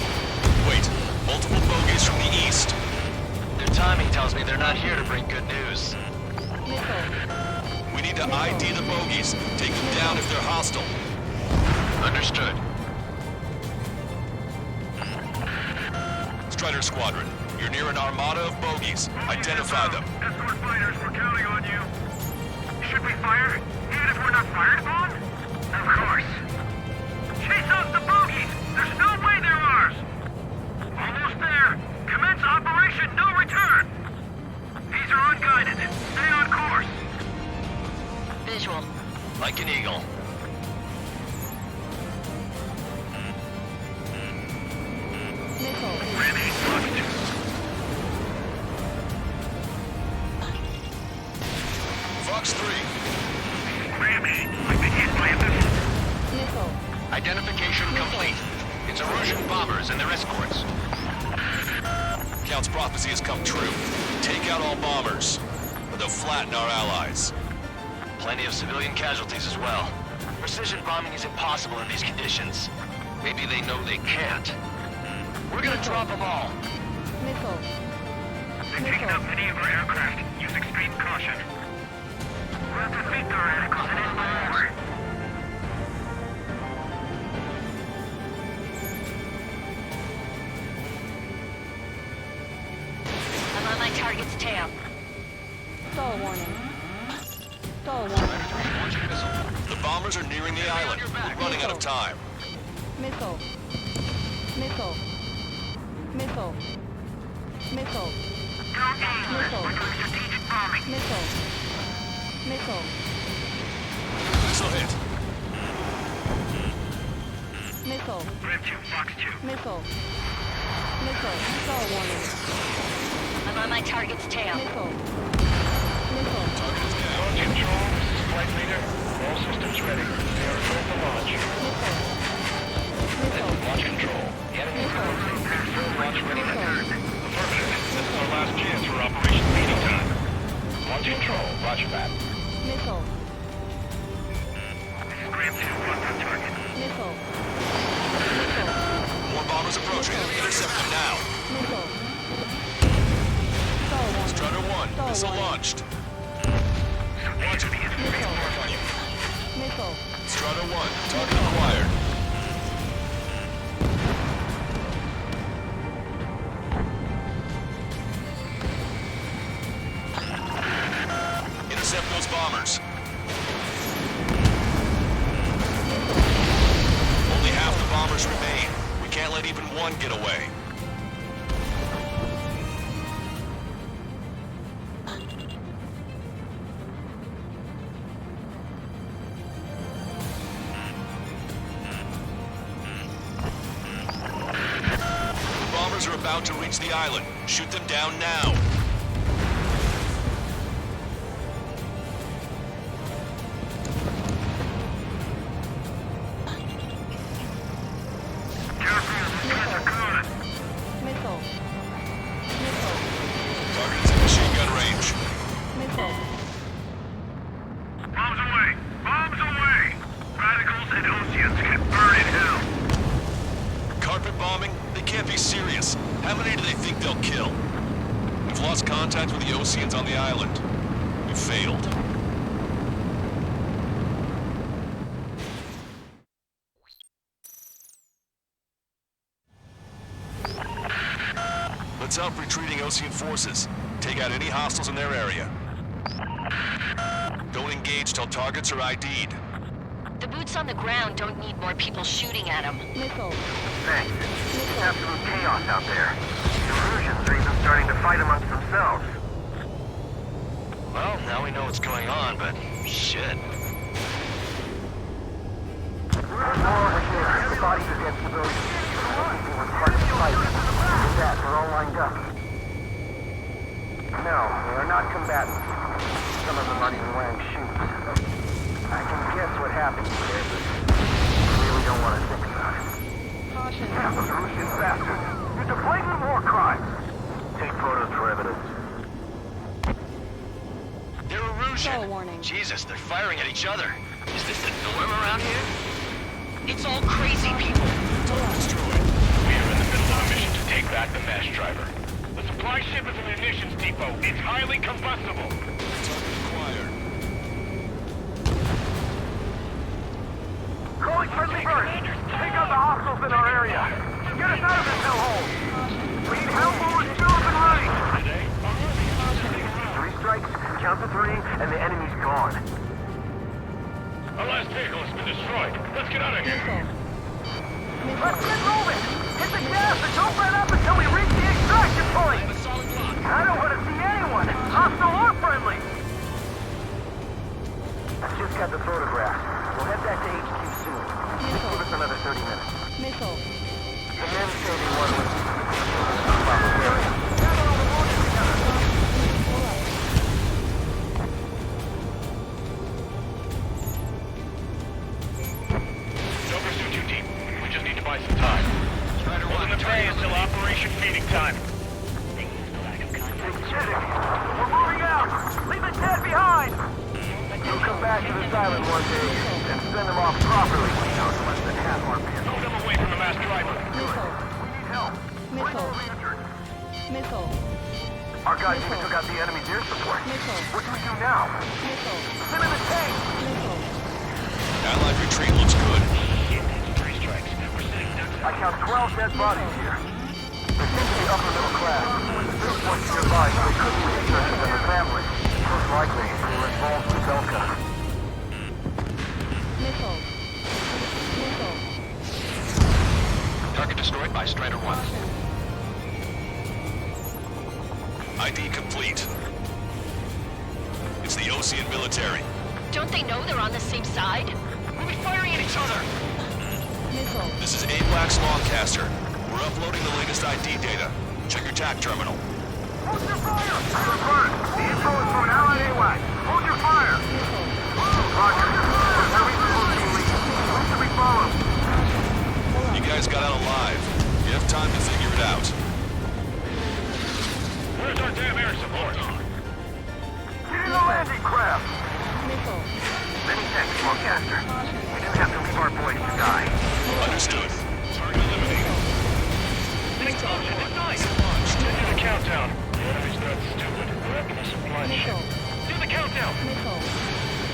Wait, multiple bogeys from the east. Their timing tells me they're not here to bring good news. Missile. We need to ID the bogeys. Take them down if they're hostile. Understood. Strider Squadron, You're near an armada of bogies. Identify them. Escort fighters, we're counting on you. Should we fire? Even if we're not fired upon? Of course. Chase out the bogies! There's no way they're ours! Almost there. Commence Operation No Return! These are unguided. Stay on course. Visual. Like an eagle. Missile. Ready, Fox 2. Fox 3. Grammy, I've been hit by a missile. Missile. Identification complete. It's Erusian bombers and their escorts. Count's prophecy has come true. Take out all bombers, or they'll flatten our allies. Plenty of civilian casualties as well. Precision bombing is impossible in these conditions. Maybe they know they can't. We're gonna drop them all. Missile. They're taking out many of our aircraft. Use extreme caution. We'll defeat the radicals and end the war. I'm on my target's tail. Stall warning. Stall warning. The bombers are nearing the island. We're running out of time. Missile. Missile. Missile. Missile. Missile. Missile. Missile. Missile hit. Missile. Red 2, Fox 2. Missile. Missile. Stall warning. I'm on my target's tail. Missile. Missile. Launch control, this is Flight Leader. All systems ready. We are ready to launch. Missile. Launch control. The enemy is closing. Launch readiness. Affirmative. This is our last chance for Operation Meeting Time. Launch control. Roger that. Missile. This is Graham 2. Locked on target. Missile. More bombers approaching. Intercept them now. Missile. Stall warning. Strutter 1. Stall Missile warning. launched. Roger. Missile. Strutter 1. Target acquired. Intercept those bombers. Only half the bombers remain. We can't let even one get away. The bombers are about to reach the island. Shoot them down now. Missile. Missile. Target's in machine gun range. Missile. Bombs away! Bombs away! Radicals and Oceans can burn in hell. Carpet bombing? They can't be serious. How many do they think they'll kill? We've lost contact with the Oceans on the island. We failed. Let's help retreating Ocean forces. Take out any hostiles in their area. Don't engage till targets are ID'd. The boots on the ground don't need more people shooting at them. Missile. Thanks. Absolute chaos out there. The Erusians are even starting to fight amongst themselves. Well, now we know what's going on, but shit. There's more over here. The bodies are dead civilians. It was part of the fight. With that, they're all lined up. No, they are not combatants. Some of them aren't even wearing shoes. I can guess what happened here, but I really don't want to think about it. Caution. Yeah, those Russian bastards. It's a blatant war crime. Take photos for evidence. They're Erusian. Stall warning. Jesus, they're firing at each other. Is this the norm around here? It's all crazy people. Destroyed. We are in the middle of a mission to take back the mass driver. The supply ship is a munitions depot. It's highly combustible. Target acquired. Calling friendly birds. Take out the hostiles in our area. Get us out of this hellhole. We need help over 2 of the strikes, count to 3, and the enemy's gone. Our last vehicle has been destroyed. Let's get out of here. Let's get moving! Hit the gas and don't let up until we reach the extraction point! I don't want to see anyone, hostile or friendly! I just got the photograph. We'll head back to HQ soon. Just give us another 30 minutes. Missile. The men say they want to about the area. Gather all the wounded together. Don't pursue too deep. We just need to buy some time. Hold in the bay until Operation Feeding Time. We're moving out! Leave the dead behind! We'll come back to this island one day and send them off properly. Less than half our men. Move them away from the mass driver. Missile. We need help. Missile. Missile. Our guys even took out the enemy's air support. Missile. What do we do now? Missile. Put them in the tank! Missile. Allied retreat looks good. 3 strikes. We're sitting ducks. I count 12 dead bodies here. They seem to be upper middle class. This one's nearby, so they could be researchers and their families. Most likely, they were involved with Belka. Missile. Missile. Target destroyed by Strider 1. ID complete. It's the Osean military. Don't they know they're on the same side? We'll be firing at each other! Missile. This is AWACS Longcaster. We're uploading the latest ID data. Check your TAC terminal. Hold your fire! Report! The info is from an allied AWAC. Hold your fire! Roger. Where we supposed to leave? Who should we follow? You guys got out alive. You have time to figure it out. Where's our damn air support? Get in the landing craft! Missile. Many thanks, Longcaster. We didn't have to leave our boys to die. Understood. Target eliminated. Next option is nice. Do the countdown. The enemy's not stupid. We're up in a supply ship. Do the countdown. Missile.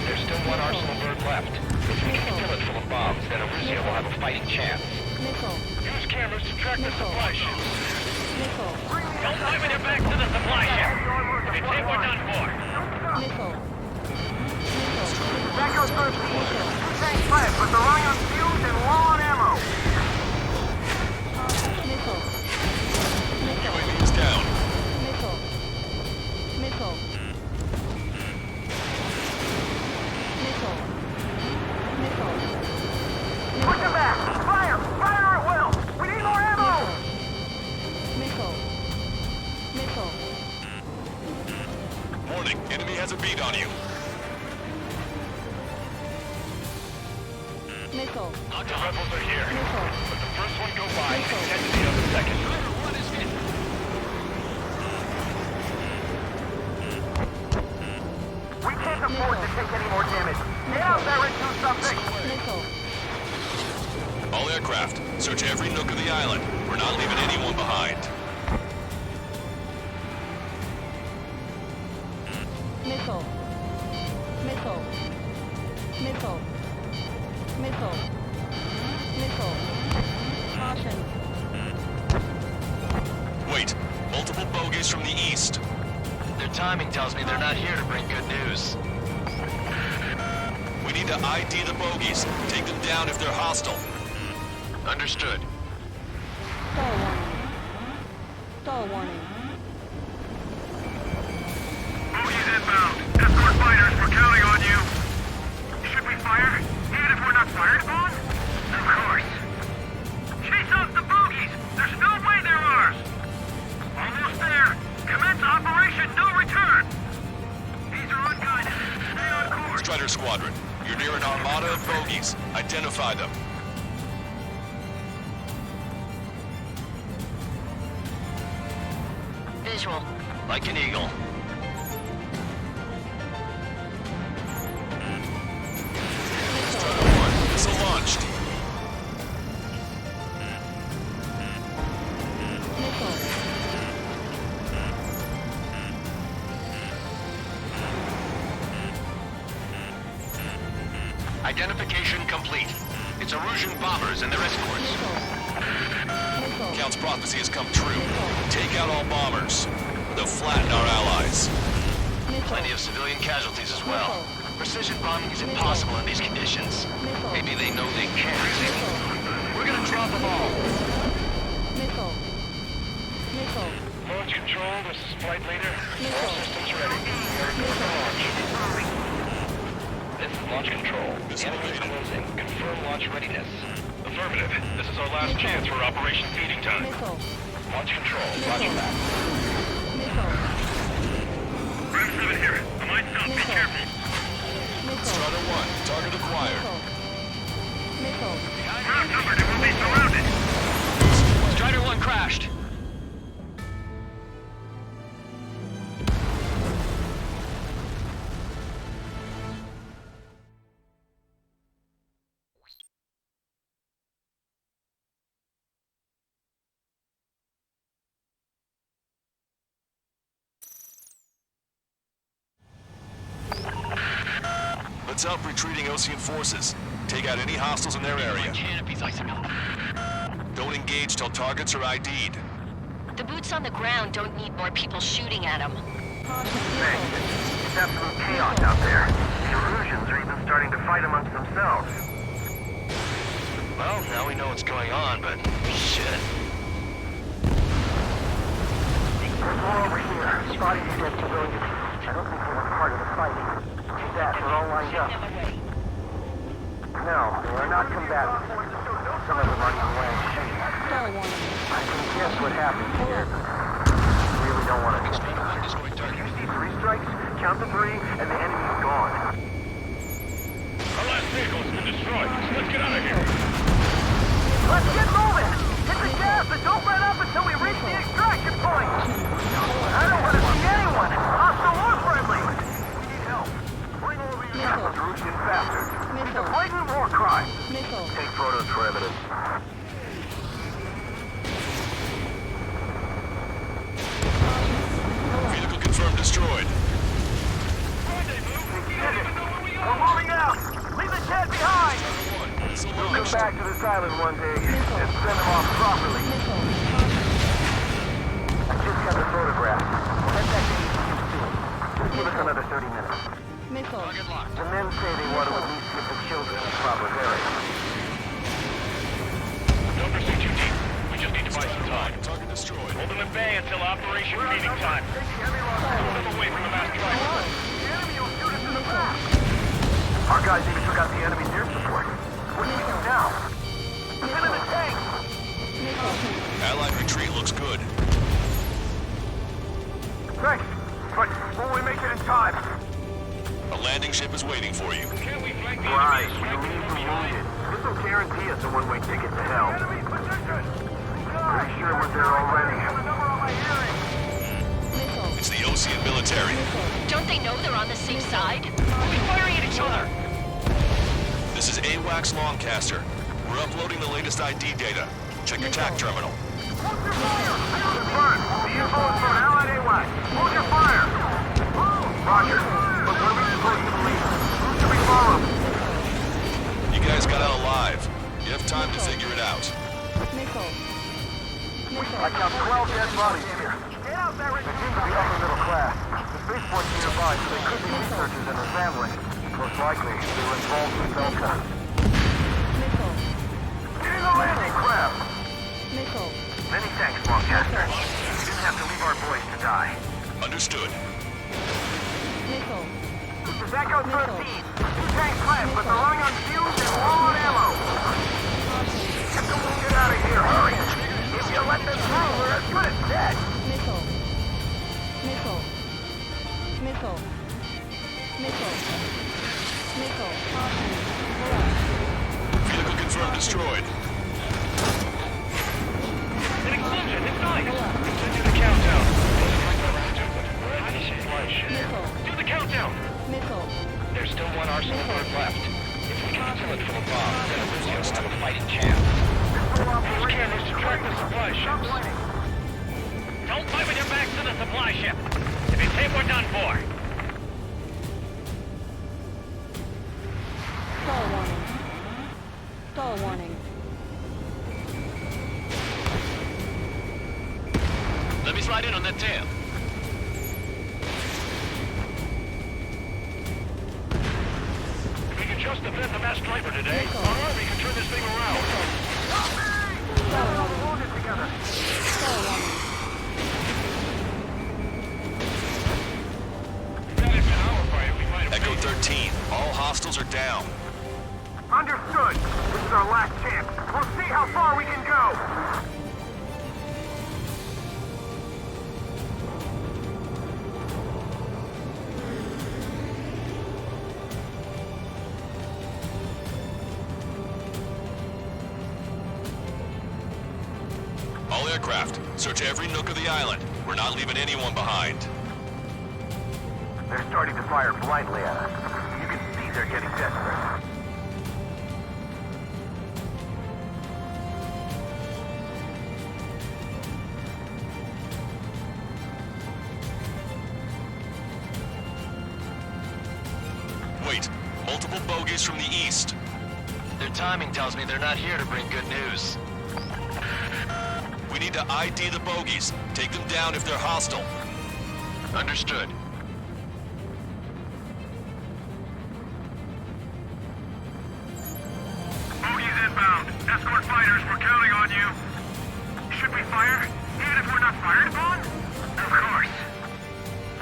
There's still one arsenal bird left. If we can fill it full of bombs, then Erusea will have a fighting chance. Missile. Use cameras to track the supply ships. Missile. Don't pivot it back to the supply ship. If you think we're done for. Missile. That goes first. Tanks left, but they're running on fumes and low on ammo. Missile. UAV's down. Missile. Missile. Missile. Missile. Push them back! Fire! Fire at will! We need more ammo! Missile. Missile. Warning, enemy has a beat on you. Missile. The rebels are here. Missile. Let the first one go by and head to the other second. We can't afford to take any more damage. Get out there and do something! Missile. All aircraft, search every nook of the island. We're not leaving anyone behind. Missile. Missile. Missile. Missile. Missile. Caution. Wait, multiple bogies from the east. Their timing tells me they're not here to bring good news. We need to ID the bogies. Take them down if they're hostile. Understood. Stall warning. Stall warning. Bogies inbound. Escort fighters, we're counting on you. Should we fire? Even if we're not fired upon? Of course. Chase off the bogies! There's no way they're ours! Almost there. Commence Operation No Return! These are unguided. Stay on course. Strider Squadron, you're near an armada of bogies. Identify them. Visual. Like an eagle. Strider 1, missile launched. Missile. Identification complete. It's Erusian bombers and their escorts. Missile. Count's prophecy has come true. Take out all bombers. They'll flatten our allies. Missile. Plenty of civilian casualties as well. Precision bombing is impossible in these conditions. Maybe they know they can't. We're gonna drop them all. Missile. Missile. Launch control, this is flight leader. All systems ready. Ready for launch. This is launch control. The enemy is closing. Confirm launch readiness. Affirmative. This is our last chance for Operation Feeding Time. Missile. Launch control. Roger that. Missile. Ram 7 here. I might stop. Be careful. Strider 1, target acquired. Missile. We're outnumbered and we'll be surrounded. Strider 1 crashed. Let's help retreating Osean forces. Take out any hostiles in their area. Canopies, Isabel. Don't engage till targets are ID'd. The boots on the ground don't need more people shooting at them. It's absolute chaos out there. The Erusians are even starting to fight amongst themselves. Well, now we know what's going on, but shit. There's more over here. Spotted these dead civilians. I don't think they were part of the fight. See that? They're all lined up. No, they are not combatants. Some of them aren't even wearing shoes. I can guess what happened here. I really don't want to. You see 3 strikes, count to 3, and the enemy's gone. Our last vehicle's been destroyed. Let's get out of here. Let's get moving! Hit the gas and don't let up until we reach the extraction point! I don't want to see anyone! Hostile or friendly! We need help. Bring over your Erusian bastards. It's a blatant war crime. Take photos for evidence. Vehicle confirmed destroyed. We're moving out! Leave the dead behind! We'll come back to this island one day and send them off properly. I just got the photograph. We'll head back to HQ soon. Just give us another 30 minutes. The men say they want to at least get the children in proper burial. Don't pursue too deep. We just need to buy some time. Target destroyed. Hold them at bay until Operation Feeding Time. Pull them away from the mass driver. Our guys even took out the enemy's air support. What do we do now? Get in the tank! Allied retreat looks good. Thanks, but will we make it in time? A landing ship is waiting for you. Right, we need to wounded. This will guarantee us a one-way ticket to hell. Pretty sure we're there already. It's the Osean military. Don't they know they're on the safe side? We'll be firing at each other. This is AWACS Longcaster. We're uploading the latest ID data. Check your TAC terminal. Hold your fire! Confirmed. The info is from Allied AWACS. Hold your fire! Roger. But what are we supposed to believe? Who should we follow? You guys got out alive. You have time to figure it out. I count 12 dead bodies here. Get out there! They seem to be upper middle class. The spaceport's nearby, so they could be researchers and their family. Most likely, they were involved with Belka. Getting the landing craft! Many thanks, Longcaster. We didn't have to leave our boys to die. Understood. This is Echo 13. 2 tanks left, but they're running on fumes and low on ammo. Get out of here, hurry! If you let them through, we're as good as dead. Vehicle confirmed destroyed. An explosion inside. Do the countdown. We're at the supply ship. Do the countdown. There's still one arsenal bird left. If we can kill it full of bombs, then Erusio will have a fighting chance. Use cameras to track the supply ships. Don't fight with your backs to the supply ship. If it's hit, we're done for. Stall warning. Let me slide in on that tail. just defend the mass striper today. Our army can turn this thing around. Echo 13, all hostiles are down. Understood. This is our last chance. We'll see how far we can go. All aircraft, search every nook of the island. We're not leaving anyone behind. They're starting to fire blindly at us. You can see they're getting desperate. Wait, multiple bogies from the east. Their timing tells me they're not here to bring good news. We need to ID the bogies. Take them down if they're hostile. Understood. Bogies inbound. Escort fighters, we're counting on you. Should we fire? Even if we're not fired upon? Of course.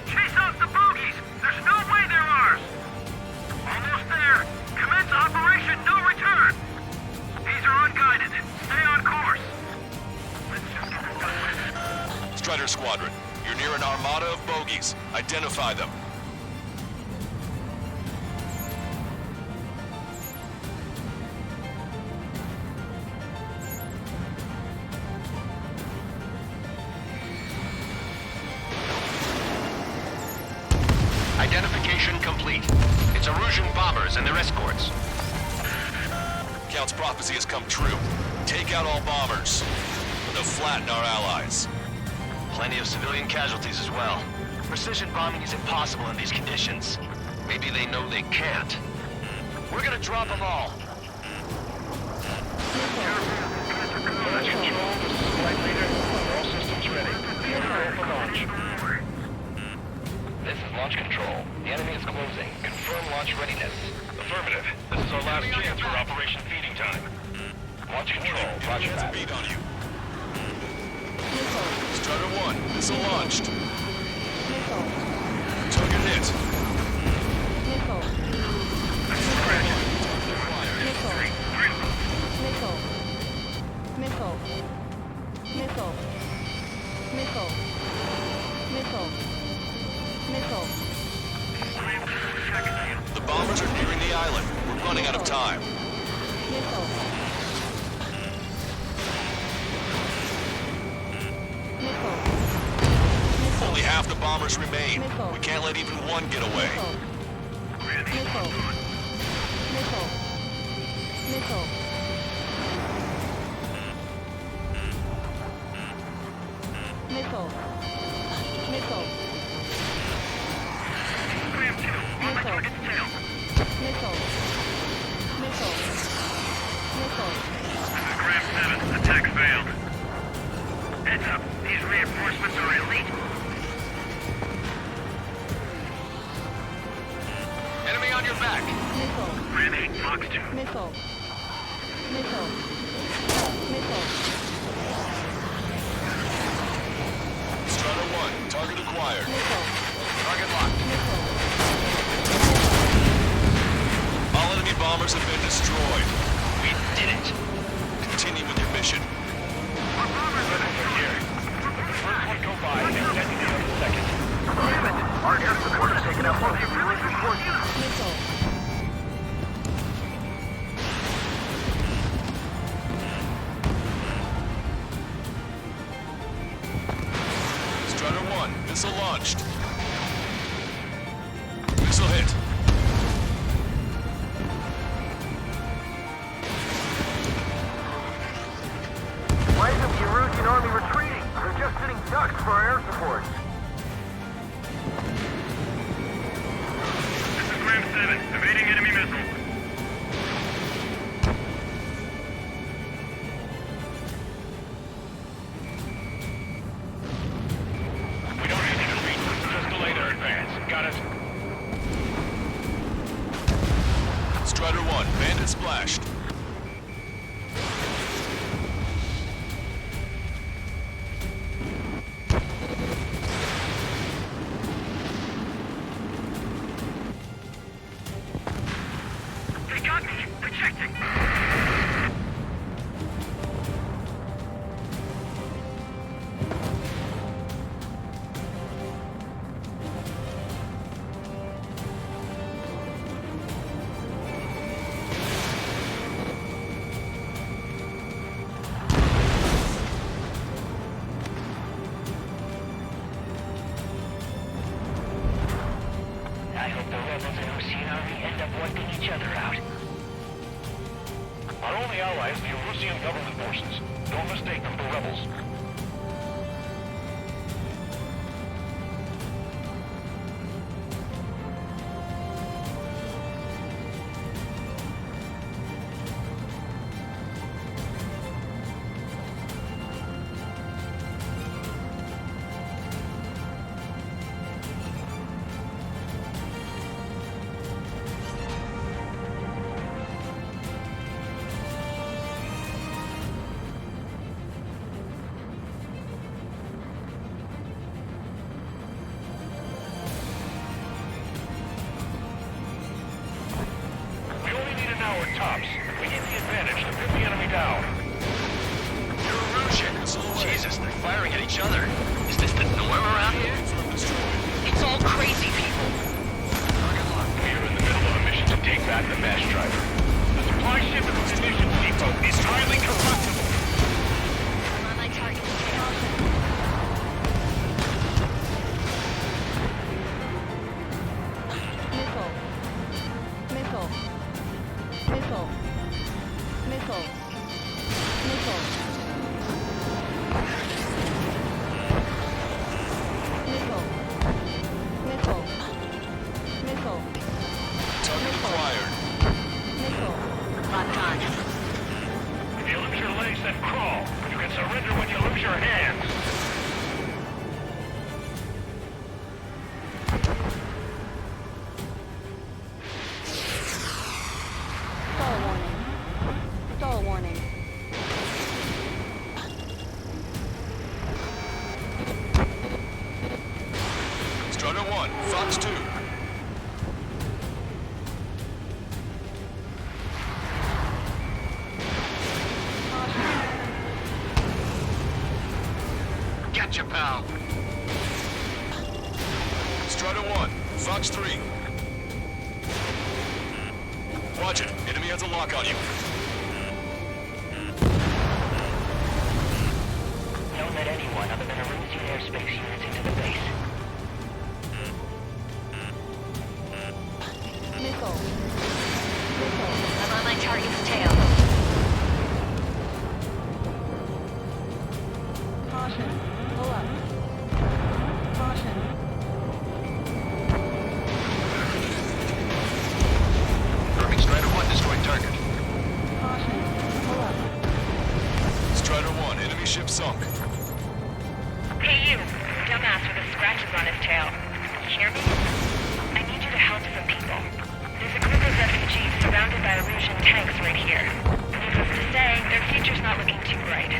Chase off the bogies! There's no way they're ours! Almost there. Commence Operation No Return! These are unguided. Stay on course. Let's just get it done with. Strider Squadron, you're near an armada of bogies. Identify them. Identification complete. It's Erusian bombers and their escorts. Count's prophecy has come true. Take out all bombers. They'll flatten our allies. Plenty of civilian casualties as well. Precision bombing is impossible in these conditions. Maybe they know they can't. We're gonna drop them all. Launch control, this is Flight Leader. All systems ready. Prepare for launch. This is launch control. The enemy is closing. Confirm launch readiness. Affirmative. This is our last chance for Operation Feeding Time. Launch control. Roger Hands a that. beat on you. Strider 1, missile launched. Target hit. The bombers are nearing the island. We're running out of time. Only half the bombers remain. We can't let even one get away. Graham 7, attack failed. Heads up, these reinforcements are elite. Enemy on your back. Ram 8, Fox 2. Strider 1, target acquired. Target locked. All enemy bombers have been destroyed. We did it. Continue with your mission. Here. First one go by, and detonate on the second. Our air support is taking out one of the Erusian forces. Strider 1, missile launched. Missile hit. Why isn't the Erusian army retreating? They're just sitting ducks for our air support. This is Graham 7, evading enemy missile. We don't need to retreat. Just delay their advance. Got it? Strider friendly allies, the Erusian government forces. Don't mistake them for rebels. Tops. We need the advantage to pin the enemy down. You're Erusian. Jesus, they're firing at each other. Is this the norm around here? It's all crazy people. We are in the middle of a mission to take back the mass driver. The supply ship at the munitions depot is highly corruptible. I'm on my target. Missile. Missile. Missile. Missile. Missile. Missile. Missile. Target acquired. Missile. Locked on. If you lose your legs, then crawl. You can surrender when you lose your hands. Stall warning. Strider 1, Fox 2. Gotcha, pal. Strider 1, Fox 3. Watch it. Enemy has a lock on you. Don't let anyone other than Erusian airspace units into the base. Missile. I'm on my target's tail. Caution. Pull up. Caution. Confirming Strider 1 destroyed target. Caution. Pull up. Strider 1, enemy ship sunk. Hey you, dumbass with the scratches on his tail. You hear me? I need you to help some people. There's a group of refugees surrounded by Erusian tanks right here. Needless to say, their future's not looking too bright.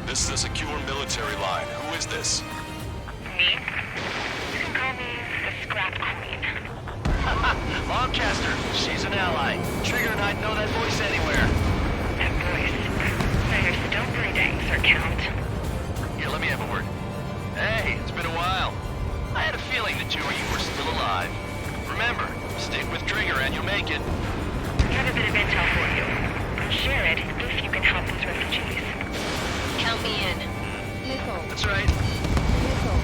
This is a secure military line. Who is this? Me? You can call me the Scrap Queen. Lancaster, she's an ally. Trigger and I'd know that voice anywhere. That voice. So you're still breathing, Sir Count. Here, let me have a word. Hey, it's been a while. I had a feeling the two of you were still alive. Remember, stick with Trigger and you'll make it. I have a bit of intel for you. Share it if you can help these refugees. Count me in. Missile. That's right. Missile.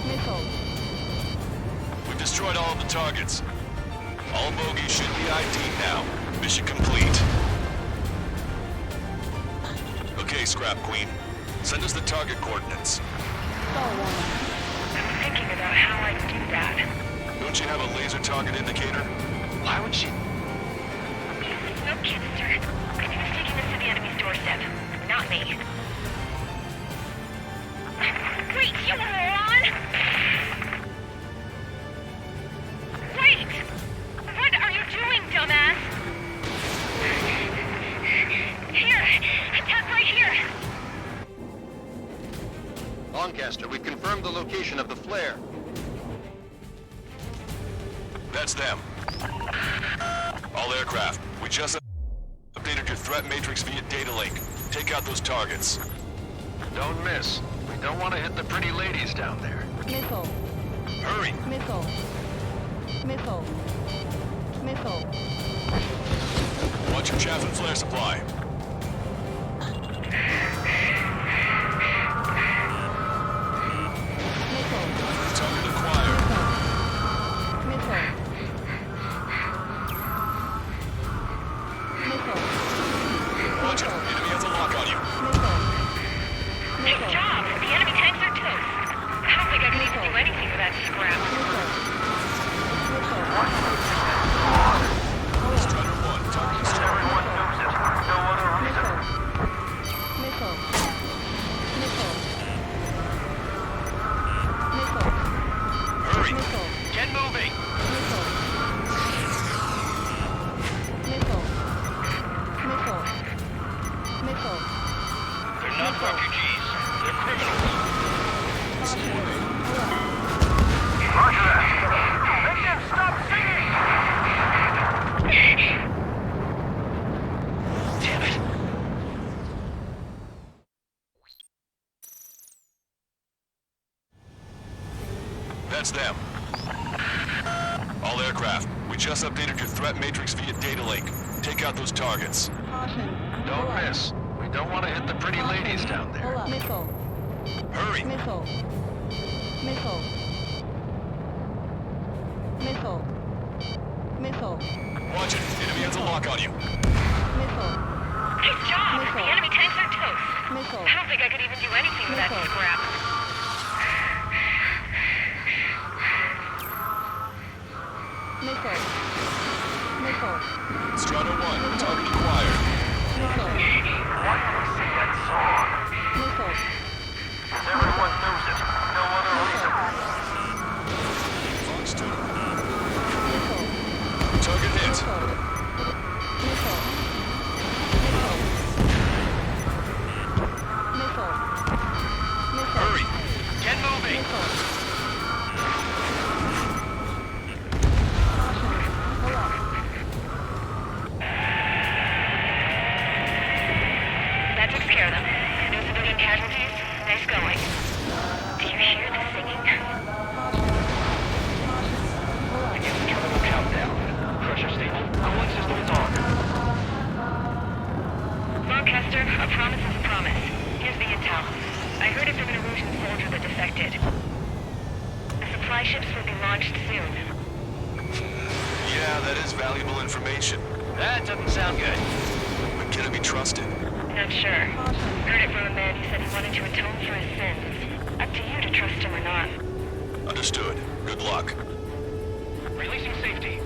Missile. We've destroyed all of the targets. All bogies should be ID'd now. Mission complete. Okay, Scrap Queen. Send us the target coordinates. Stall warning. I'm thinking about how I'd do that. Don't you have a laser target indicator? Why would she? No kidding, sir. I think it's taking this to the enemy's doorstep. Not me. Wait, you moron! Wait! What are you doing, dumbass? Here! Attack right here! Lancaster, we've confirmed the location of the flare. That's them. All aircraft, we just updated your threat matrix via data link. Take out those targets. Don't miss. We don't want to hit the pretty ladies down there. Missile. Hurry! Missile. Missile. Missile. Watch your chaff and flare supply. Missile. Target acquired. Missile. Missile. Roger. Enemy has a lock on you. Nice job! The enemy tanks are toast. I don't think I can even do anything with that scrap. Strider 1, target is Everyone knows it. No other reason. Missile. Hurry! Get moving! They're not refugees. They're criminals. Roger that. Make them stop singing! Damn it. That's them. All aircraft, we just updated your threat matrix via data link. Take out those targets. Don't miss. We don't want to hit the pretty ladies down there. Missile. Hurry! Missile. Missile. Missile. Missile. Watch it. Enemy has a lock on you. Missile. Nice job! Missile. The enemy tanks are toast. Missile. I don't think I could even do anything with that Missile. scrap. Missile. Missile. Strider 1, target acquired. Missile. Why do we sing that song? Missile. Everyone knows it. No other reason. Fox 2. Missile. Target hit. Missile. Missile. Missile. Missile. Hurry! Get moving! That took care of them. No civilian casualties? Nice going. Do you hear the singing? Begin the terminal countdown. Pressure stable. Cooling systems on. Lancaster, a promise is a promise. Here's the intel. I heard it from an Erusian soldier that defected. The supply ships will be launched soon. Yeah, that is valuable information. That doesn't sound good. But can it be trusted? Not sure. Heard it from a man who said he wanted to atone for his sins. Up to you to trust him or not. Understood. Good luck. Releasing safety.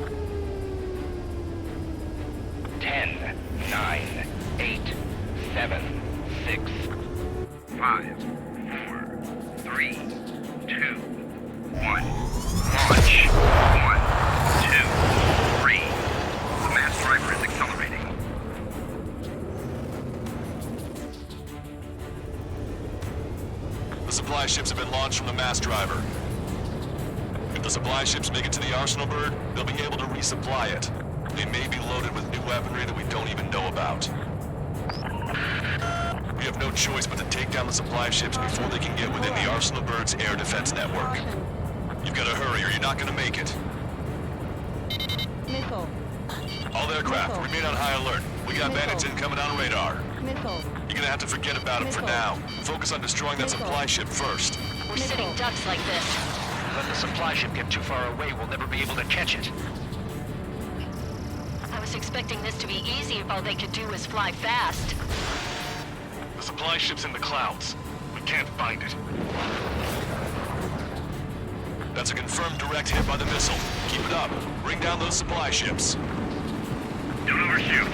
10, 9, 8, 7, 6, 5, 4, 3, 2, 1. Launch. 1, 2, 3. The mass driver is accelerating. The supply ships have been launched from the mass driver. If the supply ships make it to the Arsenal Bird, they'll be able to resupply it. They may be loaded with new weaponry that we don't even know about. We have no choice but to take down the supply ships before they can get within the Arsenal Bird's air defense network. You've got to hurry or you're not going to make it. Missile. All aircraft, remain on high alert. We got bandits incoming on radar. Missile. You're gonna have to forget about them for now. Focus on destroying that supply ship first. We're sitting ducks like this. Let the supply ship get too far away, we'll never be able to catch it. I was expecting this to be easy if all they could do was fly fast. The supply ship's in the clouds. We can't find it. That's a confirmed direct hit by the missile. Keep it up. Bring down those supply ships. Don't overshoot.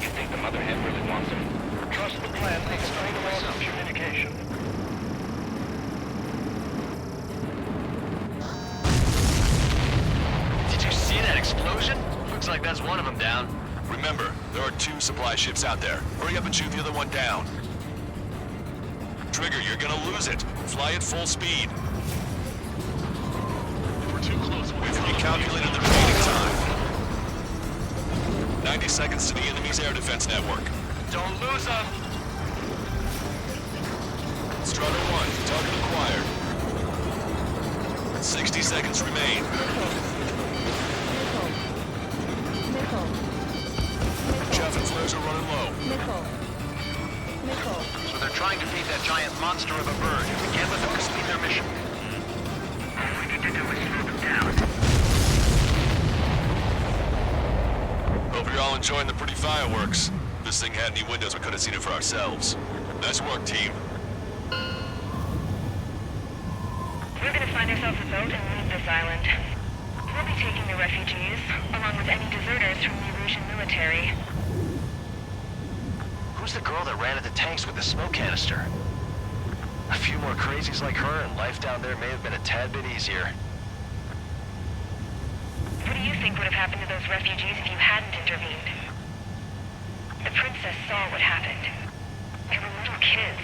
You think the mother hen really wants him? Trust the plan. Explain the loss of communication. Did you see that explosion? Looks like that's one of them down. Remember, there are 2 supply ships out there. Hurry up and shoot the other one down. Trigger, you're gonna lose it. Fly at full speed. We're too close. We've recalculated the remaining time. 90 seconds to the enemy's air defense network. Don't lose them! Strider 1, target acquired. 60 seconds remain. Chaff and flares are running low. So they're trying to feed that giant monster of a bird. We can't let them complete their mission. All we need to do is slow them down. Hope you're all enjoying the pretty fireworks. If this thing had any windows, we could have seen it for ourselves. Nice work, team. We're gonna find ourselves a boat and leave this island. We'll be taking the refugees, along with any deserters from the Erusian military. Who's the girl that ran at the tanks with the smoke canister? A few more crazies like her, and life down there may have been a tad bit easier. What do you think would have happened to those refugees if you hadn't intervened? The princess saw what happened. They were little kids.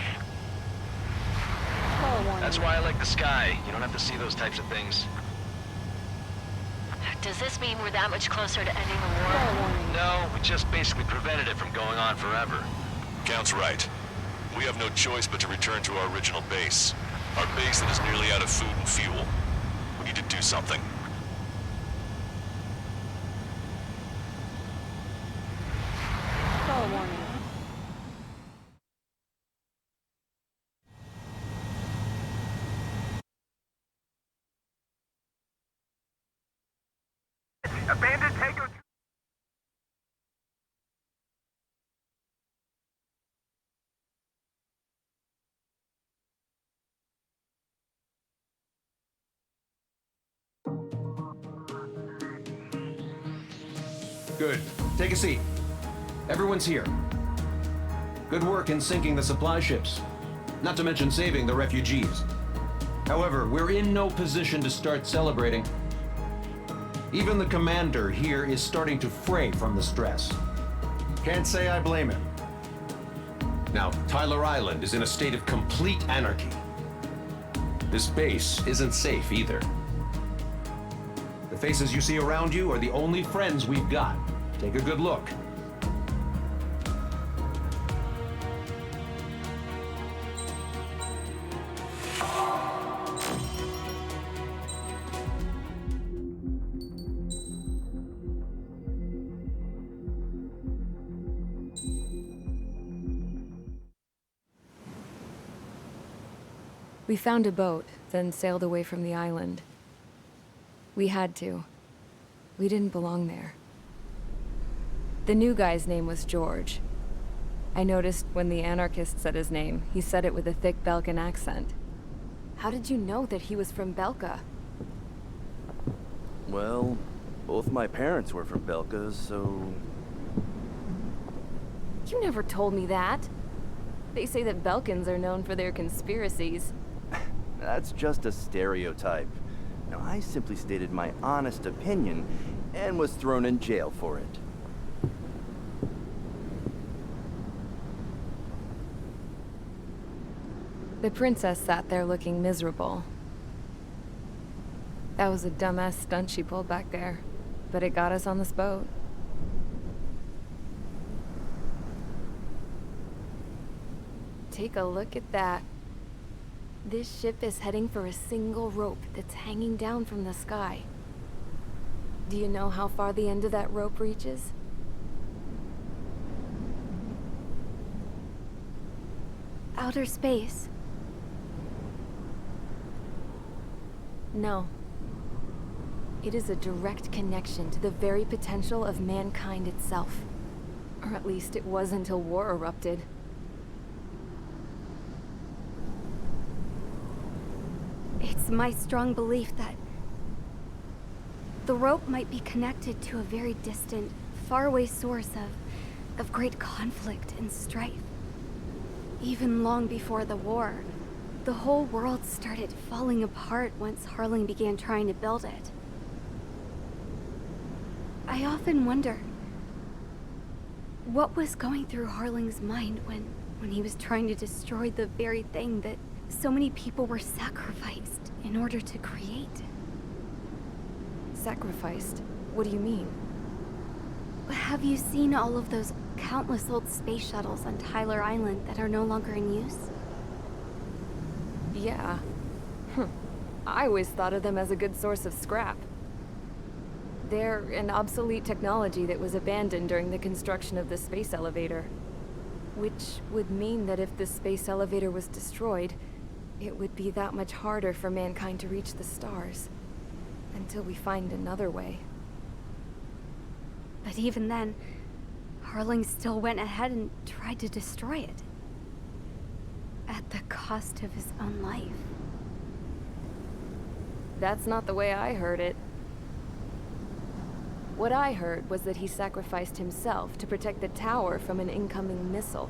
That's why I like the sky. You don't have to see those types of things. Does this mean we're that much closer to ending the war? No, we just basically prevented it from going on forever. Count's right. We have no choice but to return to our original base. Our base that is nearly out of food and fuel. We need to do something. Spell warning. Abandoned Tango... Good. Take a seat. Everyone's here. Good work in sinking the supply ships. Not to mention saving the refugees. However, we're in no position to start celebrating. Even the commander here is starting to fray from the stress. Can't say I blame him. Now, Tyler Island is in a state of complete anarchy. This base isn't safe either. The faces you see around you are the only friends we've got. Take a good look. We found a boat, then sailed away from the island. We had to. We didn't belong there. The new guy's name was George. I noticed when the anarchist said his name, he said it with a thick Belkan accent. How did you know that he was from Belka? Well, both my parents were from Belka, so... You never told me that. They say that Belkans are known for their conspiracies. That's just a stereotype. Now, I simply stated my honest opinion and was thrown in jail for it. The princess sat there looking miserable. That was a dumbass stunt she pulled back there, but it got us on this boat. Take a look at that. This ship is heading for a single rope that's hanging down from the sky. Do you know how far the end of that rope reaches? Outer space. No. It is a direct connection to the very potential of mankind itself. Or at least it was until war erupted. It's my strong belief that the rope might be connected to a very distant, faraway source of great conflict and strife. Even long before the war, the whole world started falling apart once Harling began trying to build it. I often wonder what was going through Harling's mind when he was trying to destroy the very thing that so many people were sacrificed in order to create. Sacrificed? What do you mean? Have you seen all of those countless old space shuttles on Tyler Island that are no longer in use? Yeah. I always thought of them as a good source of scrap. They're an obsolete technology that was abandoned during the construction of the space elevator. Which would mean that if the space elevator was destroyed, it would be that much harder for mankind to reach the stars. Until we find another way. But even then, Harling still went ahead and tried to destroy it. At the cost of his own life. That's not the way I heard it. What I heard was that he sacrificed himself to protect the tower from an incoming missile.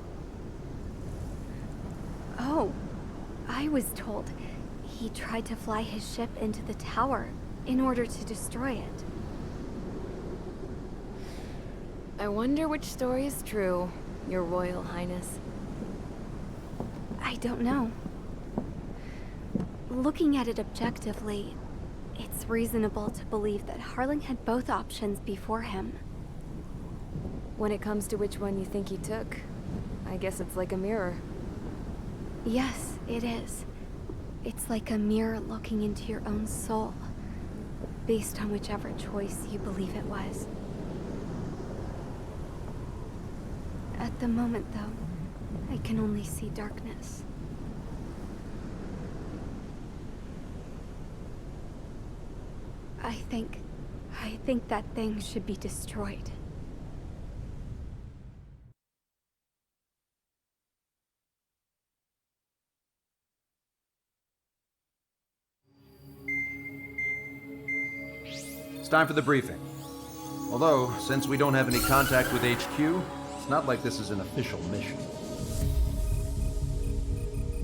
Oh, I was told he tried to fly his ship into the tower in order to destroy it. I wonder which story is true, Your Royal Highness. I don't know. Looking at it objectively, it's reasonable to believe that Harling had both options before him. When it comes to which one you think he took, I guess it's like a mirror. Yes, it is. It's like a mirror looking into your own soul, based on whichever choice you believe it was. At the moment, though, I can only see darkness. I think that thing should be destroyed. It's time for the briefing. Although, since we don't have any contact with HQ, it's not like this is an official mission.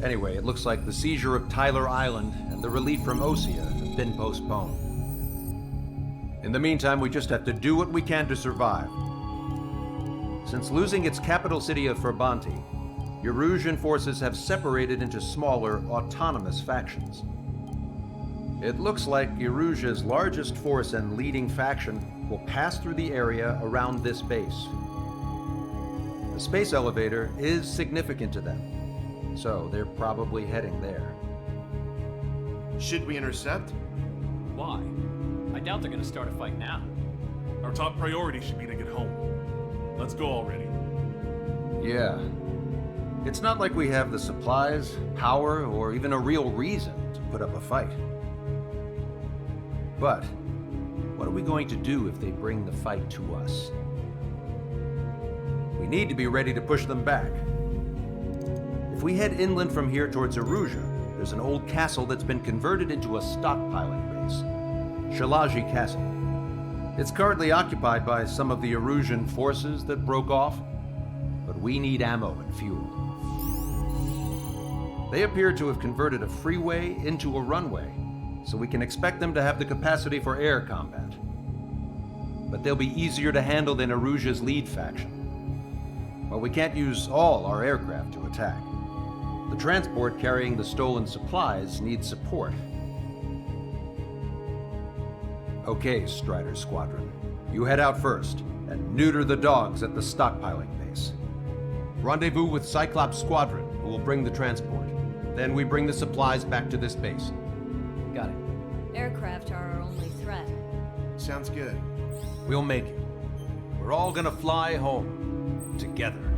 Anyway, it looks like the seizure of Tyler Island and the relief from Osea have been postponed. In the meantime, we just have to do what we can to survive. Since losing its capital city of Farbanti, Erusian forces have separated into smaller, autonomous factions. It looks like Erusia's largest force and leading faction will pass through the area around this base. The space elevator is significant to them, so they're probably heading there. Should we intercept? Why? I doubt they're gonna start a fight now. Our top priority should be to get home. Let's go already. Yeah. It's not like we have the supplies, power, or even a real reason to put up a fight. But what are we going to do if they bring the fight to us? We need to be ready to push them back. If we head inland from here towards Erusia, there's an old castle that's been converted into a stockpiling base. Shalaji Castle. It's currently occupied by some of the Erusian forces that broke off, but we need ammo and fuel. They appear to have converted a freeway into a runway, so we can expect them to have the capacity for air combat. But they'll be easier to handle than Erusia's lead faction. Well, we can't use all our aircraft to attack. The transport carrying the stolen supplies needs support. Okay, Strider Squadron. You head out first, and neuter the dogs at the stockpiling base. Rendezvous with Cyclops Squadron, who will bring the transport. Then we bring the supplies back to this base. Got it. Aircraft are our only threat. Sounds good. We'll make it. We're all gonna fly home. Together.